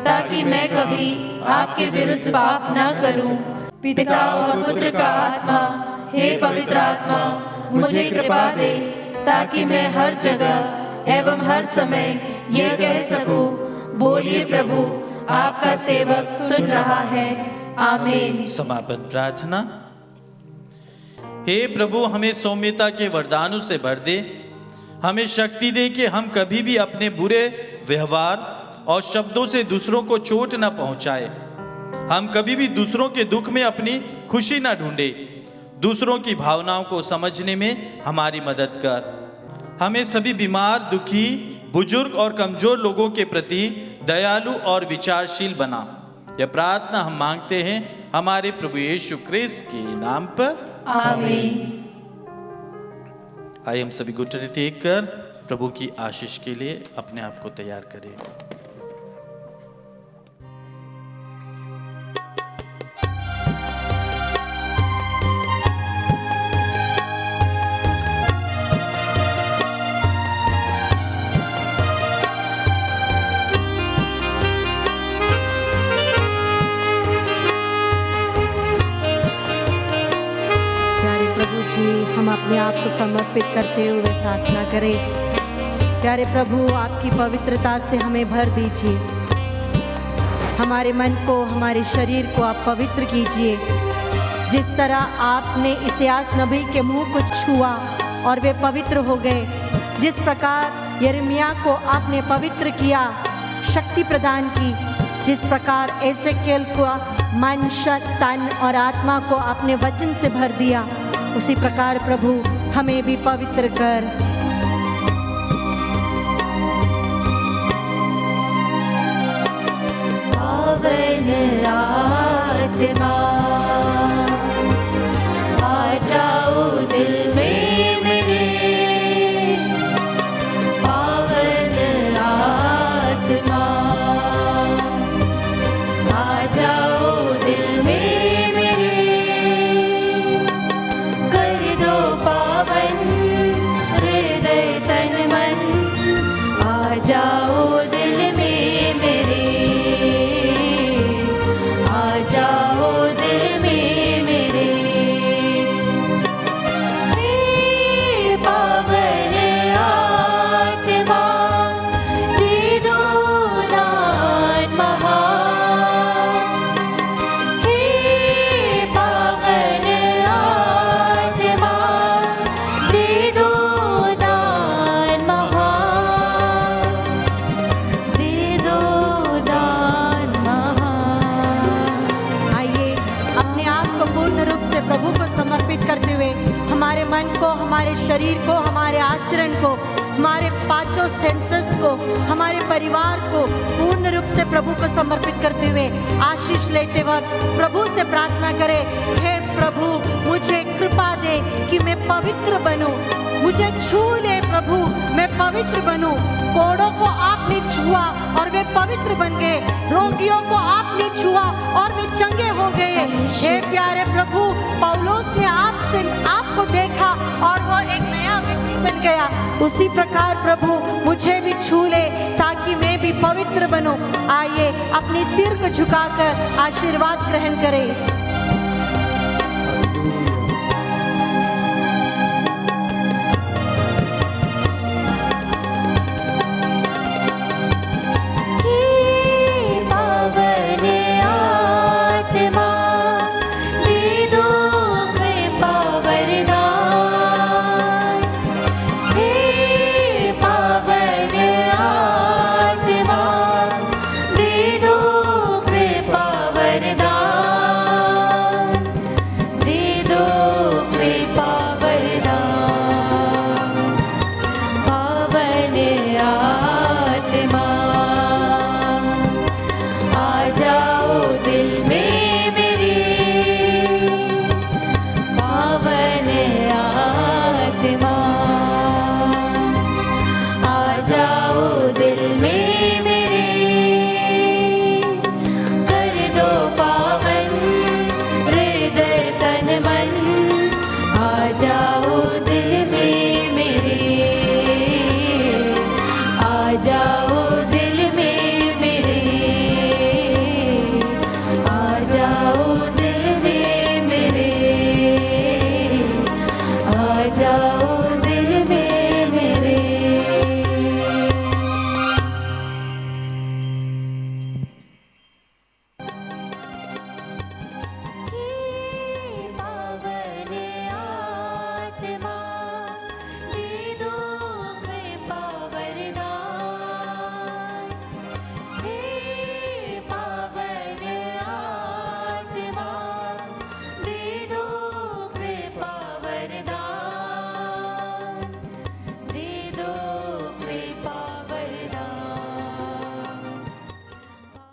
ताकि मैं कभी आपके विरुद्ध पाप न करूं। पिता और पुत्र का आत्मा, हे पवित्र आत्मा, मुझे कृपा दे ताकि मैं हर जगह एवं हर समय ये कह सकूं, बोलिए प्रभु, आपका सेवक सुन रहा है। आमीन। समापन प्रार्थना। हे प्रभु, हमें सौम्यता के वरदानों से भर दे। हमें शक्ति दे कि हम कभी भी अपने बुरे व्यवहार और शब्दों से दूसरों को चोट न पहुंचाए। हम कभी भी दूसरों के दुख में अपनी खुशी न ढूंढे। दूसरों की भावनाओं को समझने में हमारी मदद कर। हमें सभी बीमार, दुखी, बुजुर्ग और कमजोर लोगों के प्रति दयालु और विचारशील बना। यह प्रार्थना हम मांगते हैं हमारे प्रभु यीशु क्रिस्त के नाम पर। आमीन। आइए हम सभी घुटने टेक कर प्रभु की आशीष के लिए अपने आप को तैयार करें। हम अपने आप को समर्पित करते हुए प्रार्थना करें। प्यारे प्रभु, आपकी पवित्रता से हमें भर दीजिए। हमारे मन को, हमारे शरीर को आप पवित्र कीजिए। जिस तरह आपने इस्यास नबी के मुंह को छुआ और वे पवित्र हो गए, जिस प्रकार यिर्मयाह को आपने पवित्र किया, शक्ति प्रदान की, जिस प्रकार एसेकिएल को मन, तन और आत्मा को आपने वचन से भर दिया, उसी प्रकार प्रभु हमें भी पवित्र कर। पावन आत्मा आ जाओ दिल में मेरे, पावन हमारे मन को, हमारे शरीर को, हमारे आचरण को, हमारे पांचों सेंसेस को, हमारे परिवार को पूर्ण रूप से प्रभु को समर्पित करते हुए आशीष लेते वक्त प्रभु से प्रार्थना करें, हे प्रभु मुझे कृपा दे कि मैं पवित्र बनूं, मुझे छू ले प्रभु, मैं पवित्र बनूं। कोढ़ों को आपने छुआ और वे पवित्र बन गए, रोगियों को आपने छुआ और वे चंगे हो गए। हे प्यारे प्रभु, पौलुस ने आपको देखा और वो एक नया व्यक्ति बन गया। उसी प्रकार प्रभु मुझे भी छू ले ताकि मैं भी पवित्र बनूं। आइए अपने सिर को झुकाकर आशीर्वाद ग्रहण करें।